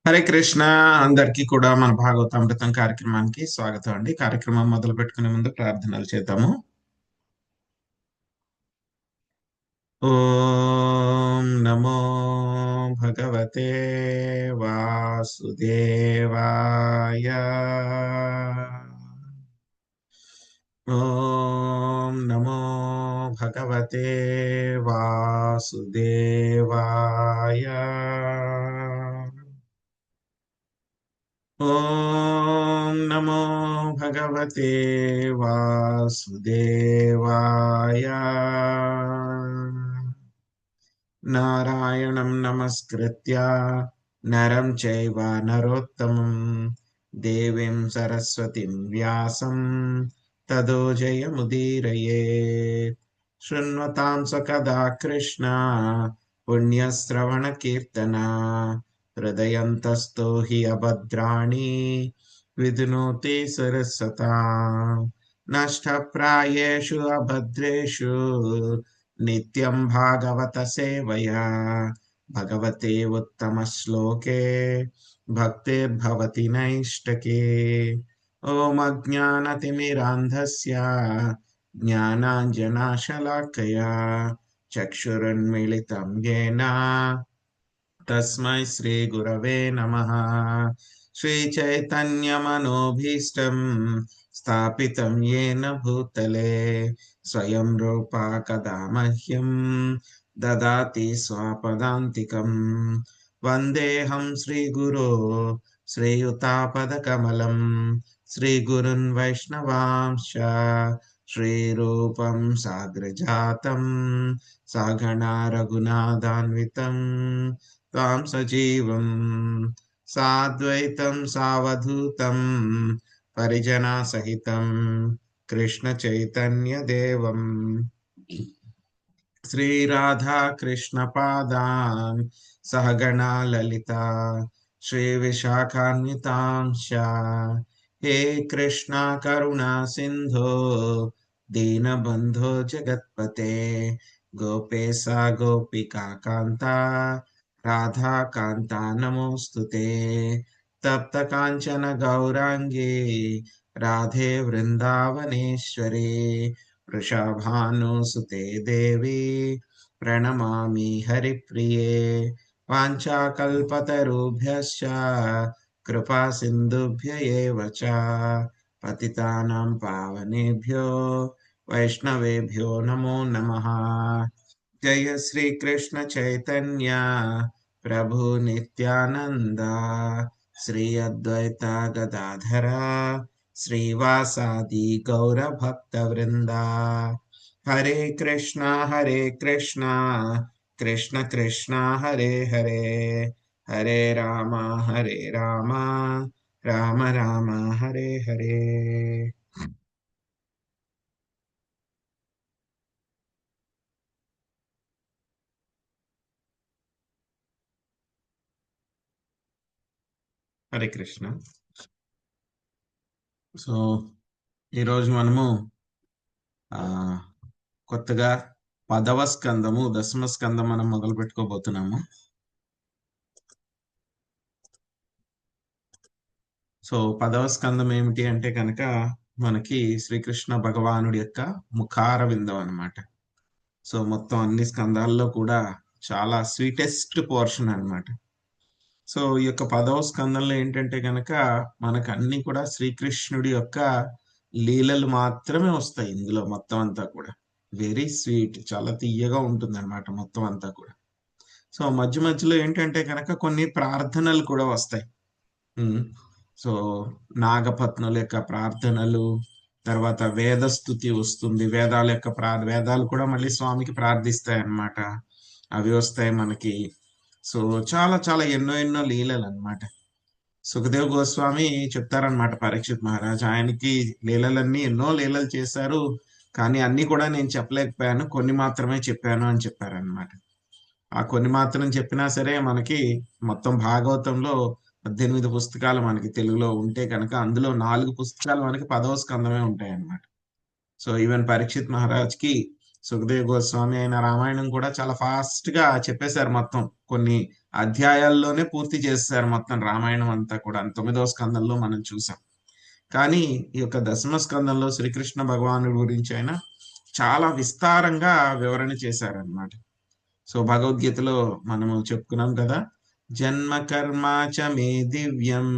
హరే కృష్ణ. అందరికీ కూడా మన భాగవతామృతం కార్యక్రమానికి స్వాగతం అండి. కార్యక్రమం మొదలు పెట్టుకునే ముందు ప్రార్థనలు చేద్దాము. ఓం నమో భగవతే వాసుదేవాయ. ఓం నమో భగవతే వాసుదేవాయ. ఓం నమో భగవతే వాసుదేవాయ. నారాయణం నమస్కృత్య నరం చైవ నరోత్తమం దేవీం సరస్వతిం వ్యాసం తదో జయముదీరయేత్. శృణ్వతాం సకదా కృష్ణ పుణ్యశ్రవణ కీర్తన హృదయంతస్థో హి అభద్రాణి విధునోతి సరస్వతా. నష్టప్రాయేషు అభద్రేషు నిత్యం భాగవత సేవయా భగవతే ఉత్తమ శ్లోకే భక్తిర్భవతి నైష్టకే. ఓం అజ్ఞానతిమిరాంధస్య జ్ఞానాంజనాశలాకయా చక్షురున్మిళితం యేన తస్మై శ్రీ గురవే నమః. శ్రీ చైతన్యమనోభీష్టం స్థాపితం యేన భూతలే స్వయం రూపా కదా మహ్యం దదాతి స్వపదాంతికం. వందేహం శ్రీగురో శ్రీయుతాపదకమలం శ్రీగురున్ వైష్ణవాంశ శ్రీరూపం సాగ్రజాతం సాగణా రఘునాథాన్వితం తాం సజీవం సాద్వైతం సావధూతం పరిజనా సహితం కృష్ణ చైతన్య దేవం శ్రీ రాధా కృష్ణ పాదాన్ సహగణా లలిత శ్రీ విశాఖాన్వితాంశ. హే కృష్ణ కరుణా సింధో దీనబంధో జగత్పతే గోపేశ గోపికా కాంత రాధా కాంత నమోస్తుతే. తప్త కాంచన గౌరాంగి రాధే వృందావనేశ్వరి వృషభానుసుతే దేవి ప్రణమామి హరిప్రియే. వాంఛాకల్పతరుభ్యశ్చ కృపా సింధుభ్య ఏవ చ పతితానాం పావనేభ్యో వైష్ణవేభ్యో నమో నమః. జయ శ్రీ కృష్ణ చైతన్య ప్రభు నిత్యానంద శ్రీ అద్వైత గదాధర శ్రీవాసాది గౌర భక్త వృంద. హరే కృష్ణ కృష్ణ కృష్ణ హరే హరే హరే రామ రామ రామ హరే హరే. హరే కృష్ణ. సో ఈరోజు మనము కొత్తగా 10వ స్కందము 10వ స్కందం మనం మొదలు పెట్టుకోబోతున్నాము. సో 10వ స్కందం ఏమిటి అంటే కనుక మనకి శ్రీకృష్ణ భగవానుడి యొక్క ముఖార విందం అన్నమాట. సో మొత్తం అన్ని స్కందాల్లో కూడా చాలా స్వీటెస్ట్ పోర్షన్ అన్నమాట. సో ఈ యొక్క 10వ స్కందంలో ఏంటంటే కనుక మనకు అన్ని కూడా శ్రీకృష్ణుడి యొక్క లీలలు మాత్రమే వస్తాయి. ఇందులో మొత్తం అంతా కూడా వెరీ స్వీట్, చాలా తీయగా ఉంటుంది అనమాట మొత్తం అంతా కూడా. సో మధ్య మధ్యలో ఏంటంటే కనుక కొన్ని ప్రార్థనలు కూడా వస్తాయి. సో నాగపత్నుల యొక్క ప్రార్థనలు, తర్వాత వేదస్తుతి వస్తుంది, వేదాల యొక్క వేదాలు కూడా మళ్ళీ స్వామికి ప్రార్థిస్తాయి అన్నమాట. అవి వస్తాయి మనకి. సో చాలా చాలా ఎన్నో ఎన్నో లీలలు అన్నమాట. సుఖదేవ్ గోస్వామి చెప్తారనమాట పరీక్షిత్ మహారాజ్, ఆయనకి లీలలన్నీ ఎన్నో లీలలు చేశారు, కానీ అన్ని కూడా నేను చెప్పలేకపోయాను, కొన్ని మాత్రమే చెప్పాను అని చెప్పారనమాట. ఆ కొన్ని మాత్రం చెప్పినా సరే మనకి మొత్తం భాగవతంలో 18 పుస్తకాలు మనకి తెలుగులో ఉంటే కనుక అందులో 4 పుస్తకాలు మనకి 10వ స్కందమే ఉంటాయి అన్నమాట. సో ఈవెన్ పరీక్షిత్ మహారాజ్ కి సుఖదేవ్ గోస్వామి అయిన రామాయణం కూడా చాలా ఫాస్ట్ గా చెప్పేశారు మొత్తం. కొన్ని అధ్యాయాల్లోనే పూర్తి చేసేసారు మొత్తం రామాయణం అంతా కూడా 9వ స్కందంలో మనం చూసాం. కానీ ఈ యొక్క దశమ స్కందంలో శ్రీకృష్ణ భగవానుడి గురించి ఆయన చాలా విస్తారంగా వివరణ చేశారనమాట. సో భగవద్గీతలో మనము చెప్పుకున్నాం కదా, జన్మ కర్మ చ మే దివ్యం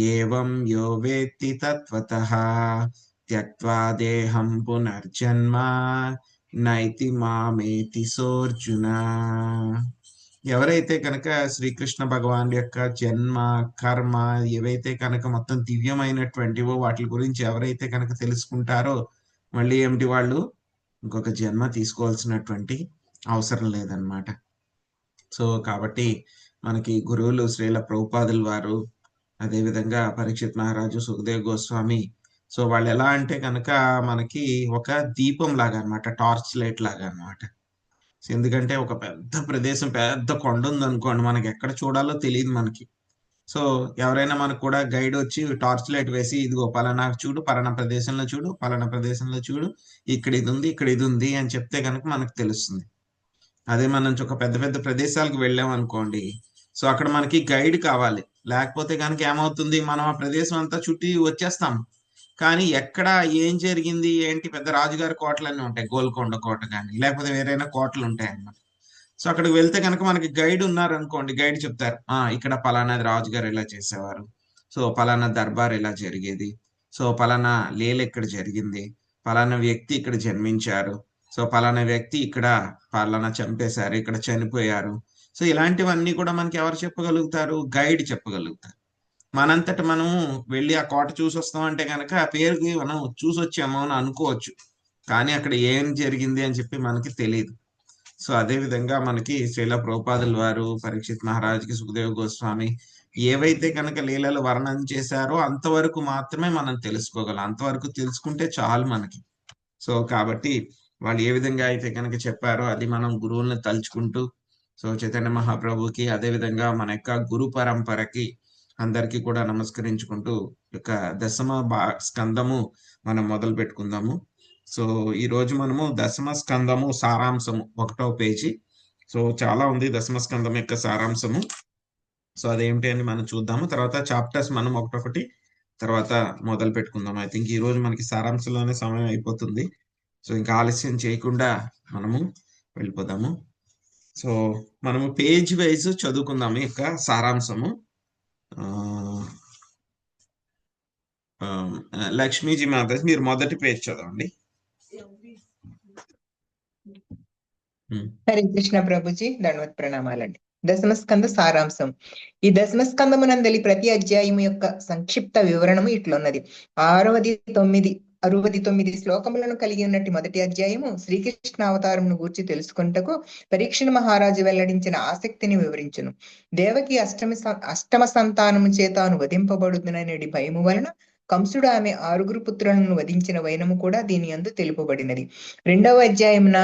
ఏవం యో వేత్తి తత్వతః త్యక్త్వా దేహం పునర్జన్మ నైతి మామేతి సోర్జున. ఎవరైతే కనుక శ్రీకృష్ణ భగవాన్ యొక్క జన్మ కర్మ ఏవైతే కనుక మొత్తం దివ్యమైనటువంటివో వాటి గురించి ఎవరైతే కనుక తెలుసుకుంటారో మళ్ళీ ఏమిటి వాళ్ళు ఇంకొక జన్మ తీసుకోవాల్సినటువంటి అవసరం లేదన్నమాట. సో కాబట్టి మనకి గురువులు శ్రీల ప్రభుపాదుల వారు, అదేవిధంగా పరీక్షిత్ మహారాజు, సుఖదేవ్ గోస్వామి, సో వాళ్ళు ఎలా అంటే కనుక మనకి ఒక దీపం లాగా అనమాట, టార్చ్ లైట్ లాగా అనమాట. ఎందుకంటే ఒక పెద్ద ప్రదేశం, పెద్ద కొండ ఉందనుకోండి, మనకి ఎక్కడ చూడాలో తెలియదు మనకి. సో ఎవరైనా మనకు కూడా గైడ్ వచ్చి టార్చ్ లైట్ వేసి, ఇదిగో పలానా చూడు, పలానా ప్రదేశంలో చూడు, పలానా ప్రదేశంలో చూడు, ఇక్కడ ఇది ఉంది, ఇక్కడ ఇది ఉంది అని చెప్తే కనుక మనకు తెలుస్తుంది. అదే మనం ఒక పెద్ద పెద్ద ప్రదేశాలకు వెళ్ళాం అనుకోండి, సో అక్కడ మనకి గైడ్ కావాలి. లేకపోతే కనుక ఏమవుతుంది, మనం ఆ ప్రదేశం అంతా చుట్టి వచ్చేస్తాం, కానీ ఎక్కడ ఏం జరిగింది ఏంటి, పెద్ద రాజుగారి కోటలన్నీ ఉంటాయి, గోల్కొండ కోట కానీ లేకపోతే వేరైనా కోటలు ఉంటాయి అన్నమాట. సో అక్కడికి వెళ్తే కనుక మనకి గైడ్ ఉన్నారు అనుకోండి, గైడ్ చెప్తారు, ఇక్కడ పలానా రాజుగారు ఇలా చేసేవారు, సో పలానా దర్బార్ ఇలా జరిగేది, సో పలానా లీల ఇక్కడ జరిగింది, పలానా వ్యక్తి ఇక్కడ జన్మించారు, సో పలానా వ్యక్తి ఇక్కడ పలానా చంపేశారు, ఇక్కడ చనిపోయారు. సో ఇలాంటివన్నీ కూడా మనకి ఎవరు చెప్పగలుగుతారు, గైడ్ చెప్పగలుగుతారు. మనంతట మనము వెళ్ళి ఆ కోట చూసి వస్తామంటే కనుక ఆ పేరుకి మనం చూసి వచ్చాము అని అనుకోవచ్చు, కానీ అక్కడ ఏం జరిగింది అని చెప్పి మనకి తెలియదు. సో అదే విధంగా మనకి శ్రీల ప్రభుపాదుల వారు, పరీక్షిత్ మహారాజ్కి, సుఖదేవ్ గోస్వామి ఏవైతే కనుక లీలలు వర్ణన చేశారో అంతవరకు మాత్రమే మనం తెలుసుకోగలం, అంతవరకు తెలుసుకుంటే చాలు మనకి. సో కాబట్టి వాళ్ళు ఏ విధంగా అయితే కనుక చెప్పారో అది మనం గురువుల్ని తలుచుకుంటూ, సో చైతన్య మహాప్రభుకి, అదే విధంగా మన యొక్క గురు పరంపరకి అందరికీ కూడా నమస్కరించుకుంటూ యొక్క దశమ స్కందము మనం మొదలు పెట్టుకుందాము. సో ఈ రోజు మనము దశమ స్కందము సారాంశము 1వ పేజీ. సో చాలా ఉంది దశమ స్కందం యొక్క సారాంశము. సో అదేమిటి అని మనం చూద్దాము. తర్వాత చాప్టర్స్ మనం ఒకటొకటి తర్వాత మొదలు పెట్టుకుందాం. ఐ థింక్ ఈ రోజు మనకి సారాంశంలోనే సమయం అయిపోతుంది. సో ఇంకా ఆలస్యం చేయకుండా మనము వెళ్ళిపోదాము. సో మనము పేజ్ వైజ్ చదువుకుందాము యొక్క సారాంశము. లక్ష్మీజీ మాతాజీ మీరు మొదటి పేజ్ చదవండి. హరే కృష్ణ ప్రభుజీ, దండవత్ ప్రణామాలండి. దశమస్కంద సారాంశం. ఈ దశమస్కందమునందలి ప్రతి అధ్యాయము యొక్క సంక్షిప్త వివరణము ఇట్లున్నది. 69 శ్లోకములను కలిగి ఉన్నట్టు మొదటి అధ్యాయము శ్రీకృష్ణ అవతారమును గూర్చి తెలుసుకుంటకు పరీక్షణ మహారాజు వెల్లడించిన ఆసక్తిని వివరించును. దేవకి అష్టమ సంతానము చేతాను వధింపబడుతుననేది భయము వలన కంసుడు ఆమె 6 పుత్రులను వధించిన వైనము కూడా దీని యందు తెలుపబడినది. 2వ అధ్యాయమున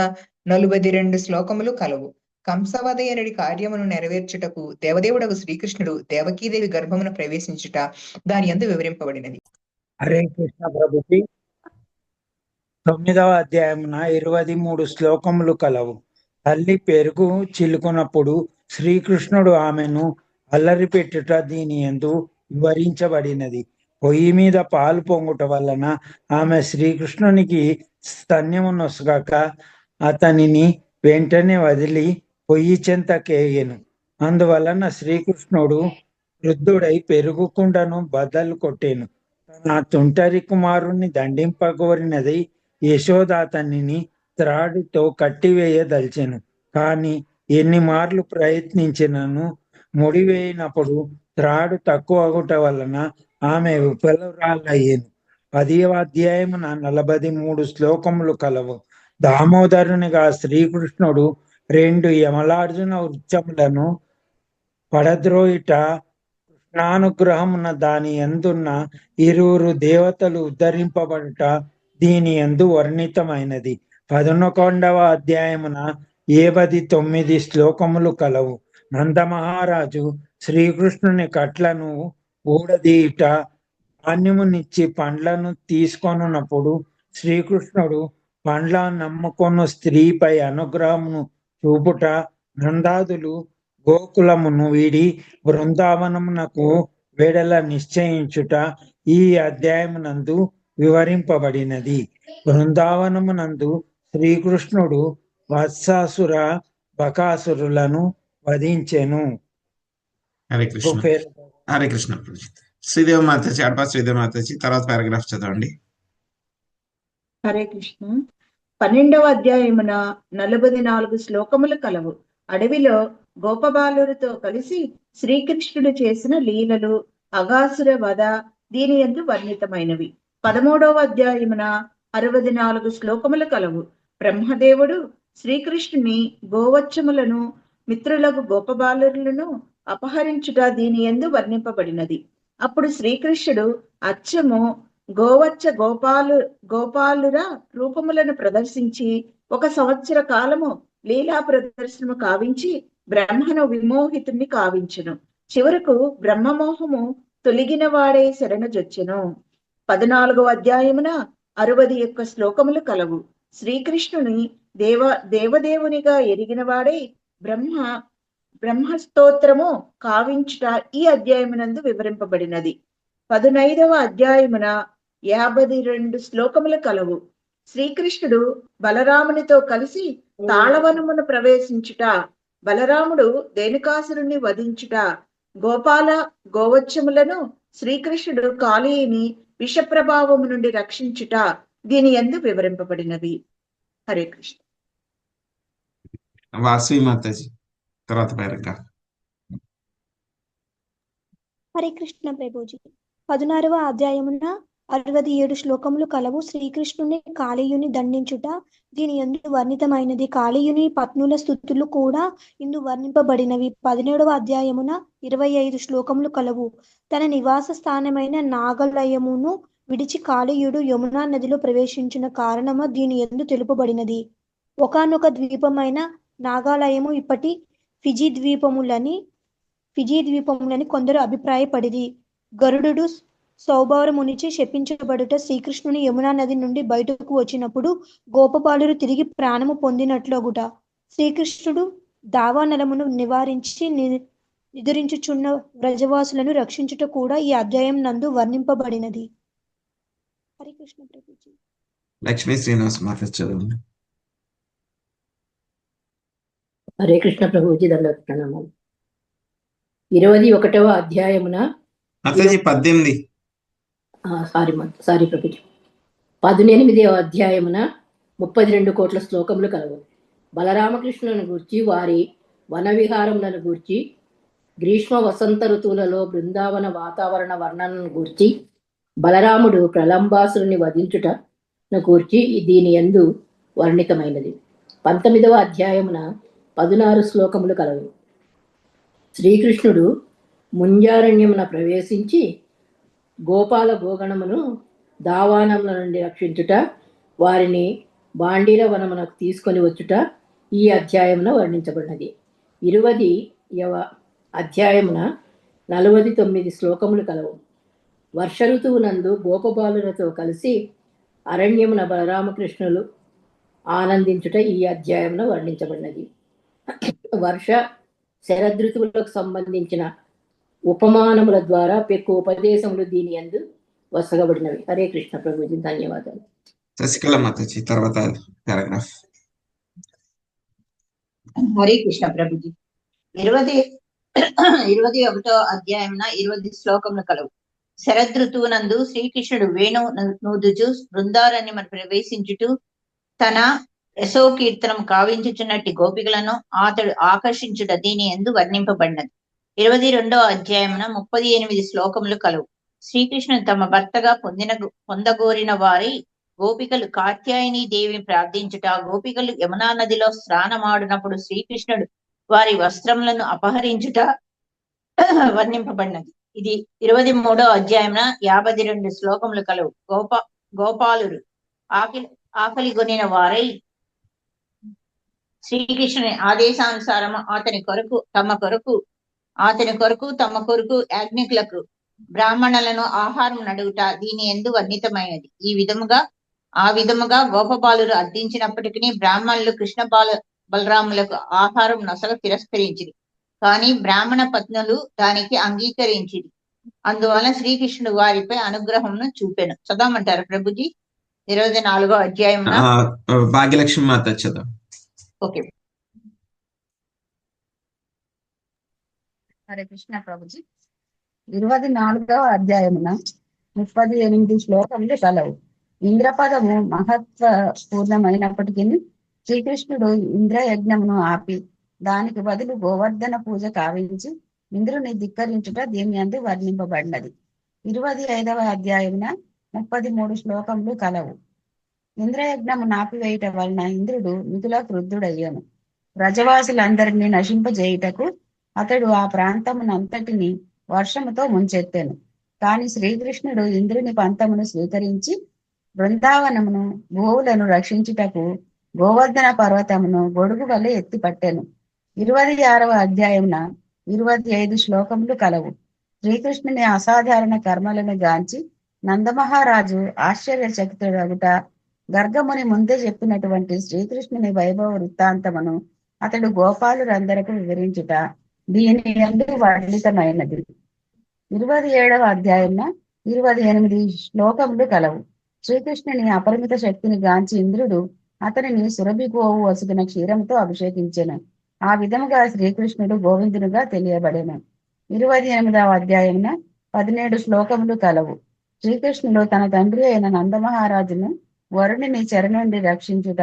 42 శ్లోకములు కలవు. కంసవదయనడి కార్యమును నెరవేర్చుటకు దేవదేవుడకు శ్రీకృష్ణుడు దేవకీదేవి గర్భమున ప్రవేశించుట దాని యందు వివరింపబడినది. హరే కృష్ణ ప్రభుజీ, 9వ అధ్యాయమున 23 శ్లోకములు కలవు. తల్లి పెరుగు చిలుకున్నప్పుడు శ్రీకృష్ణుడు ఆమెను అల్లరి పెట్టుట దీని యందు వివరించబడినది. పొయ్యి మీద పాలు పొంగుట వలన ఆమె శ్రీకృష్ణునికి స్తన్యము నొసగక అతనిని వెంటనే వదిలి పొయ్యి చెంత కేగెను. అందువలన శ్రీకృష్ణుడు వృద్ధుడై పెరుగు కుండను బద్దలు కొట్టెను. తన తుంటరి కుమారుణ్ణి దండింపగోరినది యశోద అతనిని త్రాడుతో కట్టివేయదల్చెను. కాని ఎన్ని మార్లు ప్రయత్నించినను ముడివేయినప్పుడు త్రాడు తక్కువ అగుట వలన ఆమె విఫలురాలయ్యెను. 10వ అధ్యాయమున 43 శ్లోకములు కలవు. దామోదరునిగా శ్రీకృష్ణుడు 2 యమలార్జున వృక్షములను పడద్రోయుట, కృష్ణానుగ్రహమున దాని యందున్న 2 దేవతలు ఉద్ధరింపబడుట దీని యందు వర్ణితమైనది. 11వ అధ్యాయమున 79 శ్లోకములు కలవు. నందమహారాజు శ్రీకృష్ణుని కట్లను ఊడదీయుట, ధాన్యమునిచ్చి పండ్లను తీసుకొనున్నప్పుడు శ్రీకృష్ణుడు పండ్ల నమ్ముకొన్న స్త్రీపై అనుగ్రహమును చూపుట, నందాదులు గోకులమును వీడి బృందావనమునకు వెడల నిశ్చయించుట ఈ అధ్యాయమునందు వివరింపబడినది. బృందావనమునందు శ్రీకృష్ణుడు వత్సాసుర బకాసురులను వధించెను. హరే కృష్ణ. హరే కృష్ణ ప్రభుజీ. శ్రీదేవి మాతాజీ, అడపా శ్రీదేవి మాతాజీ, తర్వాత పారాగ్రాఫ్ చదవండి. హరే కృష్ణ. 12వ అధ్యాయమున 44 శ్లోకములు కలవు. అడవిలో గోపబాలులతో కలిసి శ్రీకృష్ణుడు చేసిన లీలలు, అగాసుర వధ దీని యందు వర్ణితమైనవి. 13వ అధ్యాయమున 64 శ్లోకములు కలవు. బ్రహ్మదేవుడు శ్రీకృష్ణుని గోవచ్చములను మిత్రులకు గోపబాలులను అపహరించుట దీని యందు వర్ణింపబడినది. అప్పుడు శ్రీకృష్ణుడు అచ్చము గోవచ్చ గోపాలుర రూపములను ప్రదర్శించి 1 సంవత్సర కాలము లీలా ప్రదర్శనము కావించి బ్రహ్మను విమోహితుణ్ణి కావించును. చివరకు బ్రహ్మమోహము తొలగిన వాడే శరణుజొచ్చెను. 14వ అధ్యాయమున 61 శ్లోకములు కలవు. శ్రీకృష్ణుని దేవదేవునిగా ఎరిగిన వాడే బ్రహ్మస్తోత్రము కావించుట ఈ అధ్యాయమునందు వివరింపబడినది. 15వ అధ్యాయమున 52 శ్లోకములు కలవు. శ్రీకృష్ణుడు బలరామునితో కలిసి తాళవనమును ప్రవేశించుట, బలరాముడు ధేనుకాసురుణ్ణి వధించుట, గోవచ్చములను శ్రీకృష్ణుడు కాళీని విష ప్రభావము నుండి రక్షించుట దీని యందు వివరింపబడినవి. హరే కృష్ణ. వాసవి మాతాజీ, తర్వాత పారాగ్రాఫ్. హరే కృష్ణ ప్రభుజీ. 16వ అధ్యాయమున 67 శ్లోకములు కలవు. శ్రీకృష్ణుని కాళీయుని దండించుట దీని యందు వర్ణితమైనది. కాళీయుని పత్నుల స్థుతులు కూడా ఇందు వర్ణింపబడినవి. 17వ అధ్యాయమున 25 శ్లోకములు కలవు. తన నివాస స్థానమైన నాగలయమును విడిచి కాళీయుడు యమునా నదిలో ప్రవేశించిన కారణము దీని యందు తెలుపబడినది. ఒకానొక ద్వీపమైన నాగాలయము ఇప్పటి ఫిజీ ద్వీపములని కొందరు అభిప్రాయపడిది. గరుడు సౌభారమునిచే శపించబడుట శ్రీకృష్ణుని యమునా నది నుండి బయటకు వచ్చినప్పుడు గోపబాలురు తిరిగి ప్రాణము పొందినట్లుగుట. శ్రీకృష్ణుడు దావానలమును నివారించి నిదురించుచున్న వ్రజవాసులను రక్షించుట కూడా ఈ అధ్యాయం నందు వర్ణింపబడినది. హరే కృష్ణ ప్రభుజీ. లక్ష్మీ శ్రీనివాస్ మాతాజీ చదవండి. హరే కృష్ణ ప్రభుజీ, దండవత్ ప్రణామాలు. 21వ అధ్యాయమున మాతాజీ 18. సారీ ప్రభుజీ. 18వ అధ్యాయమున 32 కోట్ల శ్లోకములు కలవు. బలరామకృష్ణులను గూర్చి, వారి వన విహారములను గూర్చి, గ్రీష్మ వసంత ఋతువులలో బృందావన వాతావరణ వర్ణనను గూర్చి, బలరాముడు ప్రలంబాసురుని వధించుటను గూర్చి దీని యందు వర్ణితమైనది. 19వ అధ్యాయమున 16 శ్లోకములు కలవు. శ్రీకృష్ణుడు ముంజారణ్యమున ప్రవేశించి గోపాల గోగణమును దావానముల నుండి రక్షించుట, వారిని బాండీల వనమునకు తీసుకొని వచ్చుట ఈ అధ్యాయమున వర్ణించబడినది. 20వ అధ్యాయమున 49 శ్లోకములు కలవు. వర్ష ఋతువునందు గోపబాలులతో కలిసి అరణ్యమున బలరామకృష్ణులు ఆనందించుట ఈ అధ్యాయమున వర్ణించబడినది. వర్ష శరదృతువులకు సంబంధించిన ఉపమానముల ద్వారా పెక్కు ఉపదేశములు దీని యందు వసగబడినవి. హరే కృష్ణ ప్రభుజీ, ధన్యవాదాలు. శశికళ మాతాజీ, తర్వాత పారాగ్రాఫ్. హరే కృష్ణ ప్రభుజీ. 21వ అధ్యాయమున 20 శ్లోకములు కలవు. శరదృతువునందు శ్రీకృష్ణుడు వేణు నూదుచు బృందారణ్యమున ప్రవేశించుటూ తన యశోకీర్తనం కావించుచున్నట్టి గోపికలను అతడు ఆకర్షించుట దీని యందు వర్ణింపబడినది. 22వ అధ్యాయమున 38 శ్లోకములు కలవు. శ్రీకృష్ణుడు తమ భర్తగా పొందగోరిన వారి గోపికలు కాత్యాయని దేవిని ప్రార్థించుట, గోపికలు యమునా నదిలో స్నానమాడినప్పుడు శ్రీకృష్ణుడు వారి వస్త్రములను అపహరించుట వర్ణింపబడినది. ఇది 23వ అధ్యాయమున 52 శ్లోకములు కలవు. గోపాలురు ఆకలి కొనిన వారై శ్రీకృష్ణుని ఆదేశానుసారము అతని కొరకు తమ కొరకు యాజ్ఞికులకు బ్రాహ్మణులను ఆహారం అడుగుట దీని యందు వర్ణితమైనది. ఈ విధముగా ఆ విధముగా గోపబాలురు అర్థించినప్పటికీ బ్రాహ్మణులు కృష్ణ బలరాములకు ఆహారం నొసగ తిరస్కరించింది. కానీ బ్రాహ్మణ పత్నులు దానికి అంగీకరించింది. అందువలన శ్రీకృష్ణుడు వారిపై అనుగ్రహంను చూపెను. చదవమంటారు ప్రభుజీ? 24వ అధ్యాయం. భాగ్యలక్ష్మి మాత చదువు. ఓకే. హరే కృష్ణ ప్రభుజీ. 24వ అధ్యాయమున 38 శ్లోకములు కలవు. ఇంద్రపదము మహత్వ పూర్ణమైనప్పటికీ శ్రీకృష్ణుడు ఇంద్రయజ్ఞమును ఆపి దానికి బదులు గోవర్ధన పూజ కావించి ఇంద్రుని ధిక్కరించుట దీని యందు వర్ణింపబడినది. 25వ అధ్యాయమున 33 శ్లోకములు కలవు. ఇంద్రయజ్ఞము నాపివేయుట వలన ఇంద్రుడు మిగుల క్రుద్ధుడయ్యను. ప్రజవాసులందరినీ నశింపజేయుటకు అతడు ఆ ప్రాంతమునంతటిని వర్షముతో ముంచెత్తెను. కాని శ్రీకృష్ణుడు ఇంద్రుని పంతమును స్వీకరించి బృందావనమును గోవులను రక్షించుటకు గోవర్ధన పర్వతమును గొడుగు వలె ఎత్తి పట్టెను. 26వ అధ్యాయమున 25 శ్లోకములు కలవు. శ్రీకృష్ణుని అసాధారణ కర్మలను గాంచి నందమహారాజు ఆశ్చర్యచకితుడగుట, గర్గముని ముందే చెప్పినటువంటి శ్రీకృష్ణుని వైభవ వృత్తాంతమును అతడు గోపాలురందరకు వివరించుట దీని యందు వర్ణితమైనది. 27వ అధ్యాయం 28 శ్లోకములు కలవు. శ్రీకృష్ణుని అపరిమిత శక్తిని గాంచి ఇంద్రుడు అతనిని సురభి గోవు వసుగిన క్షీరంతో అభిషేకించెను. ఆ విధముగా శ్రీకృష్ణుడు గోవిందునిగా తెలియబడెను. 28వ అధ్యాయం 17 శ్లోకములు కలవు. శ్రీకృష్ణుడు తన తండ్రి అయిన నందమహారాజును వరుణిని చెర నుండి రక్షించుట,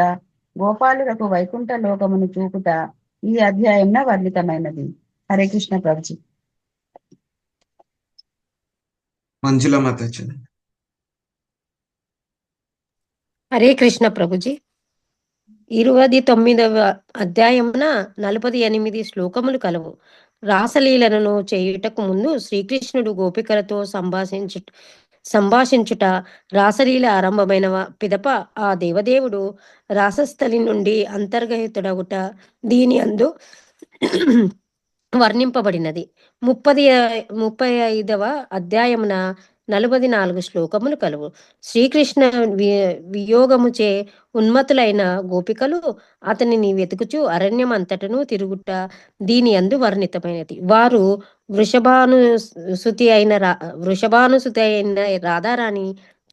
గోపాలులకు వైకుంఠ లోకమును చూపుట ఈ అధ్యాయం వర్ణితమైనది. హరే కృష్ణ ప్రభుజీ. మంజుల మాత చదువు. హరే కృష్ణ ప్రభుజీ. 29వ అధ్యాయమున 48 శ్లోకములు కలవు. రాసలీలను చేయుటకు ముందు శ్రీకృష్ణుడు గోపికలతో సంభాషించుట, రాసలీల ఆరంభమైన పిదప ఆ దేవదేవుడు రాసస్థలి నుండి అంతర్గహితుడగుట దీని అందు వర్ణింపబడినది. 35వ అధ్యాయమున 44 శ్లోకములు కలవు. శ్రీకృష్ణ వియోగముచే ఉన్మతులైన గోపికలు అతనిని వెతుకుచు అరణ్యం అంతటను తిరుగుట దీని అందు వర్ణితమైనది. వారు వృషభానుసుతి అయిన రాధారాణి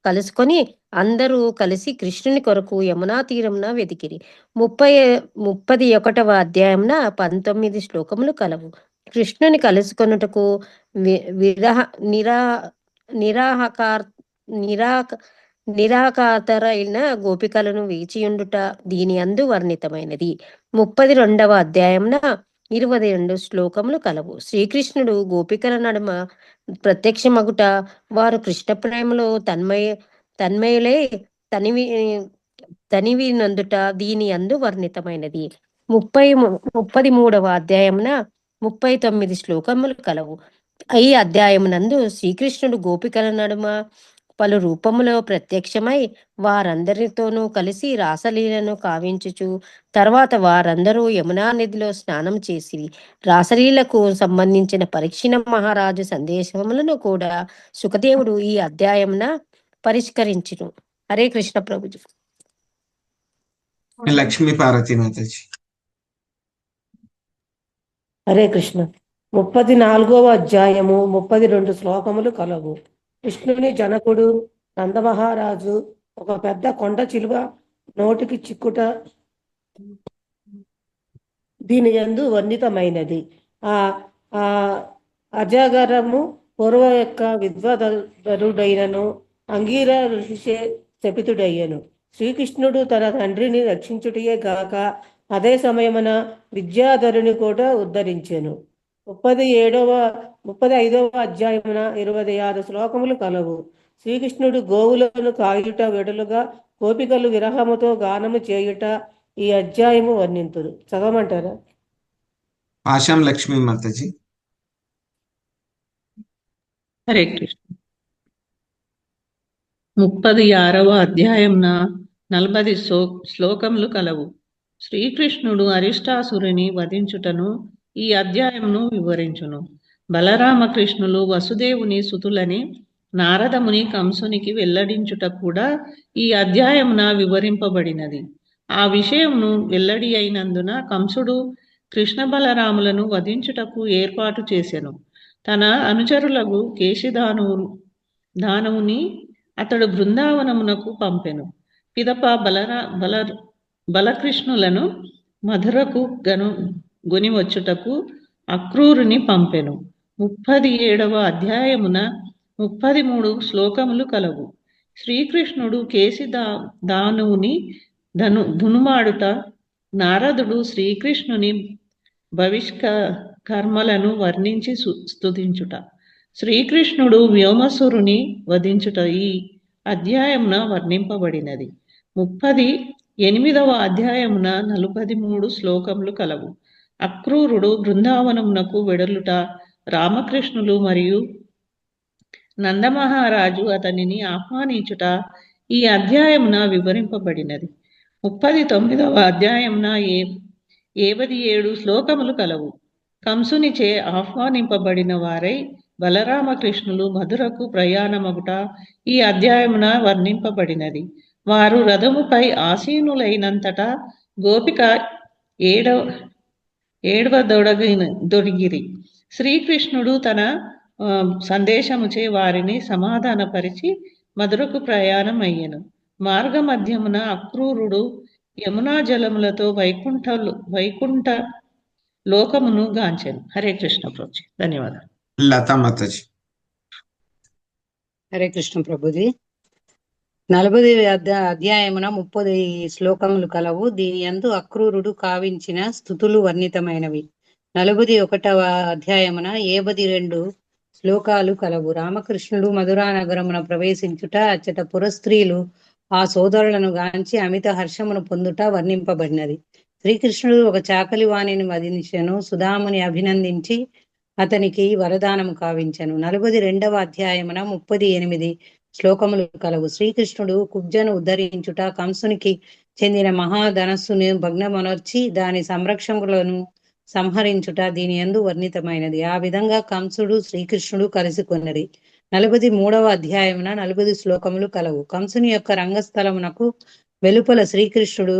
కలుసుకొని అందరూ కలిసి కృష్ణుని కొరకు యమునా తీరమున వెతికిరి. 31వ అధ్యాయంన 19 శ్లోకములు కలవు. కృష్ణుని కలుసుకొనుటకు నిరాకాతరైన గోపికలను వేచియుండుట దీని అందు వర్ణితమైనది. 32వ అధ్యాయంన 22 శ్లోకములు కలవు. శ్రీకృష్ణుడు గోపికల నడుమ ప్రత్యక్షమగుట, వారు కృష్ణ ప్రేమలో తన్మయులై తనివి నందుట దీని అందు వర్ణితమైనది. 33వ అధ్యాయమున 39 శ్లోకములు కలవు. ఈ అధ్యాయమునందు శ్రీకృష్ణుడు గోపికల నడుమ పలు రూపములో ప్రత్యక్షమై వారందరితోనూ కలిసి రాసలీలను కావించుచు తర్వాత వారందరూ యమునా నదిలో స్నానం చేసి రాసలీలకు సంబంధించిన పరీక్షణ మహారాజు సందేశములను కూడా సుఖదేవుడు ఈ అధ్యాయమున పరిష్కరించును. హరే కృష్ణ ప్రభుజీ. లక్ష్మీ పార్వతి మాతాజీ. హరే కృష్ణ. 34వ అధ్యాయము 32 శ్లోకములు కలవు. కృష్ణుని జనకుడు నందమహారాజు ఒక పెద్ద కొండ చిలువ నోటికి చిక్కుట దీని యందు వర్ణితమైనది. ఆ అజగరము పూర్వ యొక్క విద్వదరుడైనను అంగీర ఋషి శపితుడయ్యను. శ్రీకృష్ణుడు తన తండ్రిని రక్షించుటయే గాక అదే సమయమున విద్యాధరుని కూడా ఉద్ధరించెను. 35వ అధ్యాయమున 26 శ్లోకములు కలవు. శ్రీకృష్ణుడు గోవులను కాయుట వెడలుగా గోపికలు విరహముతో గానము చేయుట ఈ అధ్యాయము వర్ణింతుడు. చదవమంటారా? ఆశాం లక్ష్మీ మాతాజీ. హరే కృష్ణ. 36వ అధ్యాయంన 40 శ్లోకములు కలవు. శ్రీకృష్ణుడు అరిష్టాసురుని వధించుటను ఈ అధ్యాయమును వివరించును. బలరామకృష్ణులు వసుదేవుని సుతులని నారదముని కంసునికి వెల్లడించుట కూడా ఈ అధ్యాయమున వివరింపబడినది. ఆ విషయమును వెల్లడి అయినందున కంసుడు కృష్ణ బలరాములను వధించుటకు ఏర్పాటు చేసెను. తన అనుచరులకు దానవుని అతడు బృందావనమునకు పంపెను. పిదప బలకృష్ణులను మధురకు గొనివచ్చుటకు అక్రూరుని పంపెను. 37వ అధ్యాయమున 33 శ్లోకములు కలవు. శ్రీకృష్ణుడు దానువుని ధనుమాడుట, నారదుడు శ్రీకృష్ణుని కర్మలను వర్ణించి స్తుతించుట, శ్రీకృష్ణుడు వ్యోమసురుని వధించుట ఈ అధ్యాయమున వర్ణింపబడినది. 38వ అధ్యాయమున 43 శ్లోకములు కలవు. అక్రూరుడు బృందావనమునకు వెడలుట, రామకృష్ణులు మరియు నందమహారాజు అతనిని ఆహ్వానించుట ఈ అధ్యాయమున వివరింపబడినది. 39వ అధ్యాయమున 57 శ్లోకములు కలవు. కంసునిచే ఆహ్వానింపబడిన వారై బలరామకృష్ణులు మధురకు ప్రయాణమగుట ఈ అధ్యాయమున వర్ణింపబడినది. వారు రథముపై ఆసీనులైనంతటా గోపిక దొడిగిరి. శ్రీకృష్ణుడు తన సందేశముచే వారిని సమాధానపరిచి మధురకు ప్రయాణం అయ్యెను. మార్గ మధ్యమున అక్రూరుడు యమునా జలములతో వైకుంఠ లోకమును గాంచెను. హరే కృష్ణ ప్రభుజీ. ధన్యవాదాలు. లతా మాతాజీ. హరే కృష్ణ ప్రభుజీ. 40 అధ్యాయమున 30 శ్లోకములు కలవు. దీని యందు అక్రూరుడు కావించిన స్తుతులు వర్ణితమైనవి. 41వ అధ్యాయమున 52 శ్లోకాలు కలవు. రామకృష్ణుడు మధురా నగరమున ప్రవేశించుట, అచ్చట పురస్త్రీలు ఆ సోదరులను గాంచి అమిత హర్షమును పొందుట వర్ణింపబడినది. శ్రీకృష్ణుడు ఒక చాకలి వాణిని వధించెను. సుధాముని అభినందించి అతనికి వరదానము కావించెను. 42వ అధ్యాయమున 38 శ్లోకములు కలవు. శ్రీకృష్ణుడు కుబ్జను ఉద్ధరించుట, కంసునికి చెందిన మహాధనస్సును భగ్నమనర్చి దాని సంరక్షకులను సంహరించుట దీని యందు వర్ణితమైనది. ఆ విధంగా కంసుడు శ్రీకృష్ణుడు కలిసి కొన్నది. 43వ అధ్యాయమున 40 శ్లోకములు కలవు. కంసుని యొక్క రంగస్థలమునకు వెలుపల శ్రీకృష్ణుడు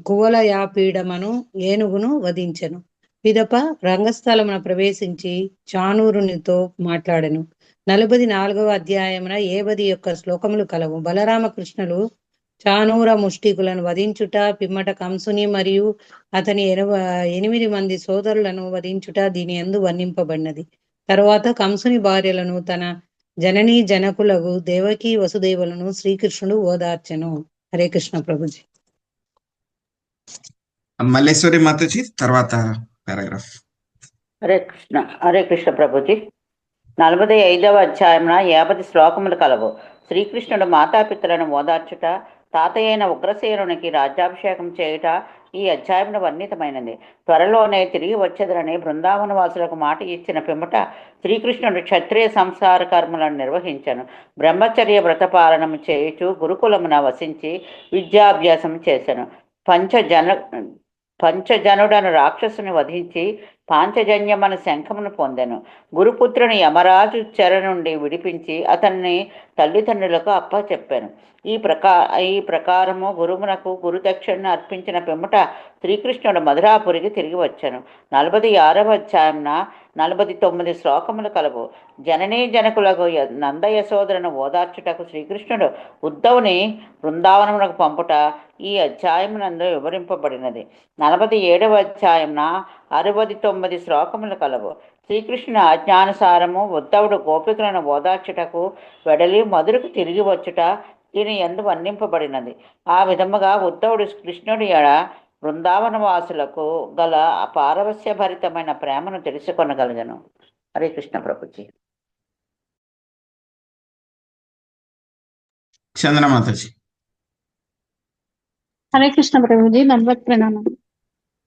కువలయాపీడమను ఏనుగును వధించెను. పిదప రంగస్థలమున ప్రవేశించి చానూరునితో మాట్లాడెను. 44వ అధ్యాయమున 50 శ్లోకములు కలవు. బలరామకృష్ణులు చానూర ముష్టికులను వధించుట, పిమ్మట కంసుని మరియు అతని 8 మంది సోదరులను వధించుట దీని యందు వర్ణింపబడినది. తరువాత కంసుని భార్యలను తన జననీ జనకులకు దేవకి వసుదేవులను శ్రీకృష్ణుడు ఓదార్చెను. హరే కృష్ణ ప్రభుజీ. మల్లేశ్వరి మాతాజీ తర్వాత పారాగ్రాఫ్. హరే కృష్ణ ప్రభుజీ. 45వ అధ్యాయమున 50 శ్లోకములు కలవు. శ్రీకృష్ణుడు మాతాపితలను ఓదార్చుట, తాతయ్యైన ఉగ్రసేనునికి రాజ్యాభిషేకం చేయుట ఈ అధ్యాయమున వర్ణితమైనది. త్వరలోనే తిరిగి వచ్చేదరని బృందావన వాసులకు మాట ఇచ్చిన పిమ్మట శ్రీకృష్ణుడు క్షత్రియ సంసార కర్మలను నిర్వహించను. బ్రహ్మచర్య వ్రతపాలనము చేయుచు గురుకులమున వసించి విద్యాభ్యాసం చేశాను. పంచజనుడను రాక్షసుని వధించి పాంచజన్యమను శంఖమును పొందెను. గురుపుత్రుని యమరాజు చెర నుండి విడిపించి అతన్ని తల్లిదండ్రులకు అప్పచెప్పాను. ఈ ప్రకారము గురువునకు గురుదక్షిణను అర్పించిన పిమ్మట శ్రీకృష్ణుడు మధురాపురికి తిరిగి వచ్చాను. 46వ అధ్యాయంన 49 శ్లోకములు కలవు. జననీ జనకులకు నంద యశోదరను ఓదార్చుటకు శ్రీకృష్ణుడు ఉద్ధవుని బృందావనమునకు పంపుట ఈ అధ్యాయమునందు వివరింపబడినది. 47వ అధ్యాయంన 69 శ్లోకములు కలవు. శ్రీకృష్ణుని ఆజ్ఞానుసారము ఉద్ధవుడు గోపికలను ఓదార్చుటకు వెడలి మధురకు తిరిగి వచ్చుట దీని యందు వర్ణింపబడినది. ఆ విధముగా ఉద్ధవుడు కృష్ణుడి బృందావన వాసులకు గల పారవస్యభరితమైన ప్రేమను తెలుసుకొనగలిగను. హరే కృష్ణ ప్రభుజీ. చంద్రమాతాజీ. హరే కృష్ణ ప్రభుజీ. 40 ప్రణామం.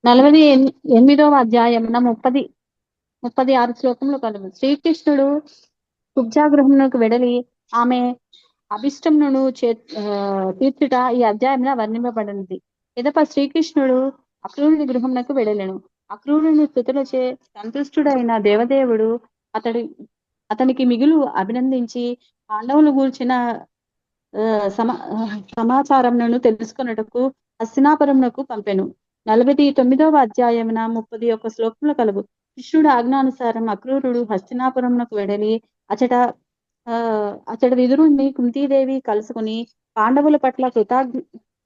48వ అధ్యాయమున 36 శ్లోకములు కలవు. శ్రీకృష్ణుడు కుబ్జాగృహమునకు వెడలి ఆమె అభిష్టమును తీర్చుట ఈ అధ్యాయంలో వర్ణింపబడినది. ఎదప శ్రీకృష్ణుడు అక్రూరుని గృహమునకు వెడలెను. అక్రూరుని స్తుతులచే సంతుష్టుడైన దేవదేవుడు అతనికి మిగులు అభినందించి పాండవులు గూర్చిన సమాచారములను తెలుసుకొనుటకు హస్తినాపురమునకు పంపెను. 49వ అధ్యాయమున 31 శ్లోకములు కలవు. కృష్ణుడు ఆజ్ఞానుసారం అక్రూరుడు హస్తినాపురమునకు వెడలి అచట విదురుణ్ణి కుంతీదేవి కలుసుకుని పాండవుల పట్ల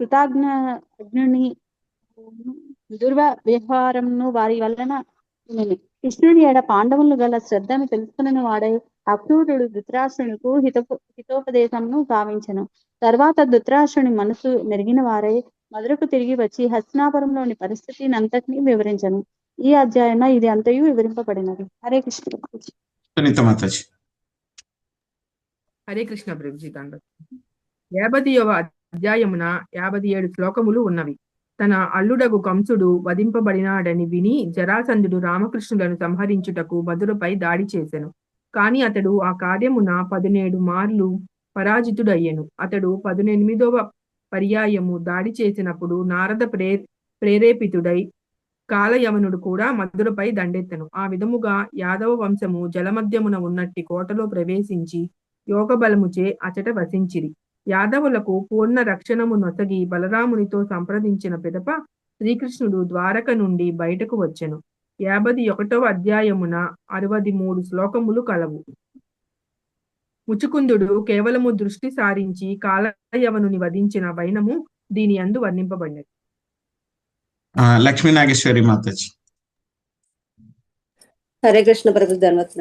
కృతజ్ఞుని దుర్వ్యవహారమును వారి వలన కృష్ణుడి ఎడ పాండవులు గల శ్రద్ధను తెలుసుకున్న వాడై అక్రూరుడు ధృతరాష్ట్రునికు హితోపదేశమును గావించెను. తర్వాత ధృతరాష్ట్రుని మనసు మెరిగిన వారై మధురకు తిరిగి వచ్చి హస్తినాపురంలోని పరిస్థితిని అంతటినీ వివరించను. ఈ అధ్యాయంలో ఇది అంతయు వివరింపబడినది. హరే కృష్ణ. హరే కృష్ణ ప్రభుజీ. 50వ అధ్యాయమున 57 శ్లోకములు ఉన్నవి. తన అల్లుడగు కంసుడు వధింపబడినాడని విని జరాసంధుడు రామకృష్ణులను సంహరించుటకు మధురపై దాడి చేసెను. కాని అతడు ఆ కార్యమున 17 మార్లు పరాజితుడయ్యెను. అతడు 18వ పర్యాయము దాడి చేసినప్పుడు నారద ప్రేరేపితుడై కాలయవనుడు కూడా మధురపై దండెత్తెను. ఆ విధముగా యాదవ వంశము జలమధ్యమున ఉన్నట్టి కోటలో ప్రవేశించి యోగ బలముచే అచట వసించిరి. యాదవులకు పూర్ణ రక్షణము నొసగి బలరామునితో సంప్రదించిన పిదప శ్రీకృష్ణుడు ద్వారక నుండి బయటకు వచ్చెను. 51వ అధ్యాయమున 63 శ్లోకములు కలవు. ముచుకుందుడు కేవలము దృష్టి సారించి కాలయవనుని వధించిన వైనము దీని యందు వర్ణింపబడినది. లక్ష్మీ నాగేశ్వరి మాతాజీ. హరే కృష్ణ ప్రభు ధన్వత్న.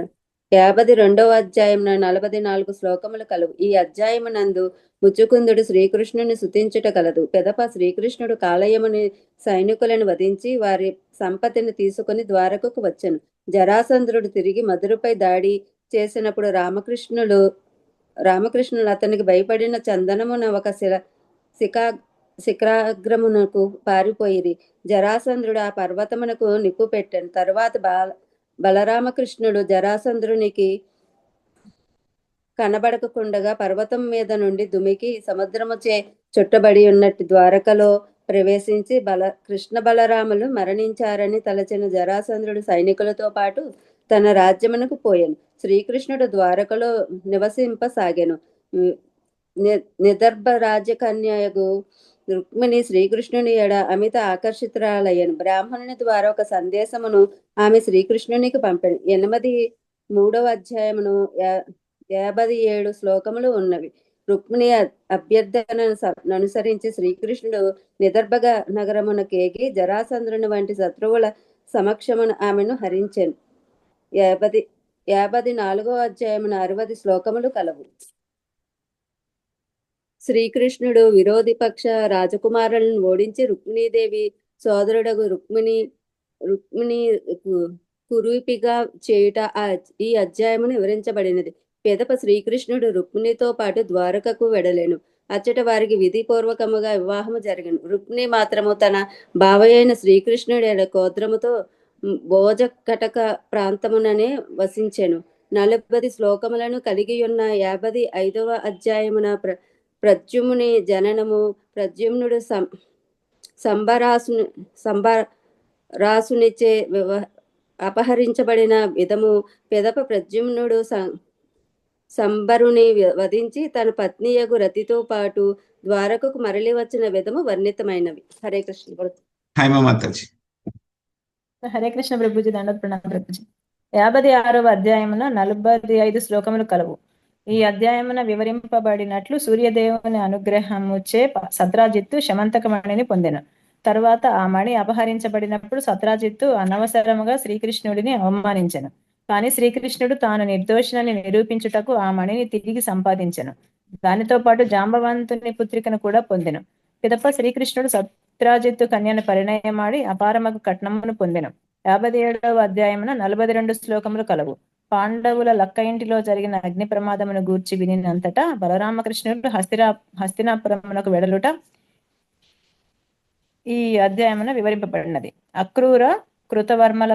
52వ అధ్యాయమున 44 శ్లోకములు కలవు. ఈ అధ్యాయమునందు ముచుకుందుడు శ్రీకృష్ణుని స్తుతించుట కలదు. పెదప శ్రీకృష్ణుడు కాలయముని సైనికులను వధించి వారి సంపత్తిని తీసుకుని ద్వారకకు వచ్చెను. జరాసంధుడు తిరిగి మధురపై దాడి చేసినప్పుడు రామకృష్ణులు అతనికి భయపడిన చందనమున ఒక శిఖరాగ్రమునకు పారిపోయిరి. జరాసంధుడు ఆ పర్వతమునకు నిప్పు పెట్టాను. తరువాత బలరామకృష్ణుడు జరాసంధునికి కనబడకుండగా పర్వతం మీద నుండి దుమికి సముద్రముచే చుట్టబడి ఉన్నట్టు ద్వారకలో ప్రవేశించి కృష్ణ బలరాములు మరణించారని తలచిన జరాసంధుడు సైనికులతో పాటు తన రాజ్యమునకు పోయాను. శ్రీకృష్ణుడు ద్వారకలో నివసింపసాగాను. నిదర్భ రాజ్యకన్యగు రుక్మిణి శ్రీకృష్ణుని ఎడ అమిత ఆకర్షితురాలయ్యను. బ్రాహ్మణుని ద్వారా ఒక సందేశమును ఆమె శ్రీకృష్ణునికి పంపాను. 83వ అధ్యాయమును 57 శ్లోకములు ఉన్నవి. రుక్మిణి అభ్యర్థనను అనుసరించి శ్రీకృష్ణుడు నిదర్భగ నగరమునకేగి జరాసంధుని వంటి శత్రువుల సమక్షమును ఆమెను హరించెను. 54వ అధ్యాయమున 60 శ్లోకములు కలవు. శ్రీకృష్ణుడు విరోధి పక్ష రాజకుమారులను ఓడించి రుక్మిణీదేవి సోదరుడగు రుక్మిణి కురూపిగా చేయుట ఈ అధ్యాయమును వివరించబడినది. పెదప శ్రీకృష్ణుడు రుక్మిణితో పాటు ద్వారకకు వెడలేను. అచ్చట వారికి విధిపూర్వకముగా వివాహము జరిగను. రుక్మిణి మాత్రము తన బావయైన శ్రీకృష్ణుడి కోద్రముతో భోజకటక ప్రాంతముననే వసించెను. 40 శ్లోకములను కలిగి ఉన్న 55వ అధ్యాయమున ప్రద్యుమ్నుని జననము, ప్రద్యుమ్నుడు సంబరాసునిచే అపహరించబడిన విధము, పెదప ప్రద్యుమ్నుడు సంబరుని వధించి తన పత్నియగు రతితో పాటు ద్వారకకు మరలి వచ్చిన విధము వర్ణితమైనవి. హరే కృష్ణ. హరే కృష్ణ ప్రభుజీ. దండోత్ ప్రణామ ప్రభుజీ. 56వ అధ్యాయమున 45 శ్లోకములు కలవు. ఈ అధ్యాయమున వివరింపబడినట్లు సూర్యదేవుని అనుగ్రహముచే సత్రాజిత్తు శమంతకమణిని పొందెను. తరువాత ఆ మణి అపహరించబడినప్పుడు సత్రాజిత్తు అనవసరముగా శ్రీకృష్ణుడిని అవమానించెను. కానీ శ్రీకృష్ణుడు తాను నిర్దోషినని నిరూపించుటకు ఆ మణిని తిరిగి సంపాదించెను. దానితో పాటు జాంబవంతుని పుత్రికను కూడా పొందెను. పిదప శ్రీకృష్ణుడు సత్రాజిత్తు కన్యను పరిణయమాడి అపారమగు కట్నమును పొందెను. 57వ అధ్యాయమున 42 శ్లోకములు కలవు. పాండవుల లక్క ఇంటిలో జరిగిన అగ్ని ప్రమాదమును గూర్చి వినినంతటా బలరామకృష్ణుడు హస్తినాపురమునకు వెడలుట ఈ అధ్యాయమున వివరింపబడినది. అక్రూర కృతవర్మల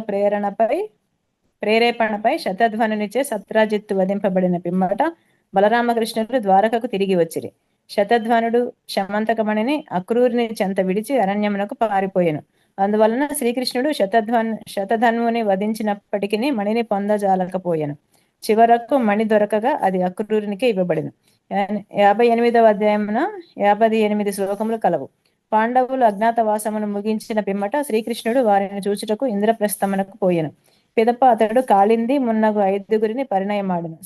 ప్రేరేపణపై శతధ్వనునిచే సత్రాజిత్తు వధింపబడిన పిమ్మట బలరామకృష్ణుడు ద్వారకకు తిరిగి వచ్చిరి. శతధ్వనుడు శమంతకమణిని అక్రూరిని చెంత విడిచి అరణ్యమునకు పారిపోయెను. అందువలన శ్రీకృష్ణుడు శతధన్వుని వధించినప్పటికీ మణిని పొందజాలకపోయెను. చివరకు మణి దొరకగా అది అక్రూరునికి ఇవ్వబడింది. 58వ అధ్యాయమున 58 శ్లోకములు కలవు. పాండవులు అజ్ఞాతవాసమును ముగించిన పిమ్మట శ్రీకృష్ణుడు వారిని చూచుటకు ఇంద్రప్రస్థమునకు పోయెను. పిదప అతడు కాళింది మున్నగు 5గురిని పరిణయమాడెను.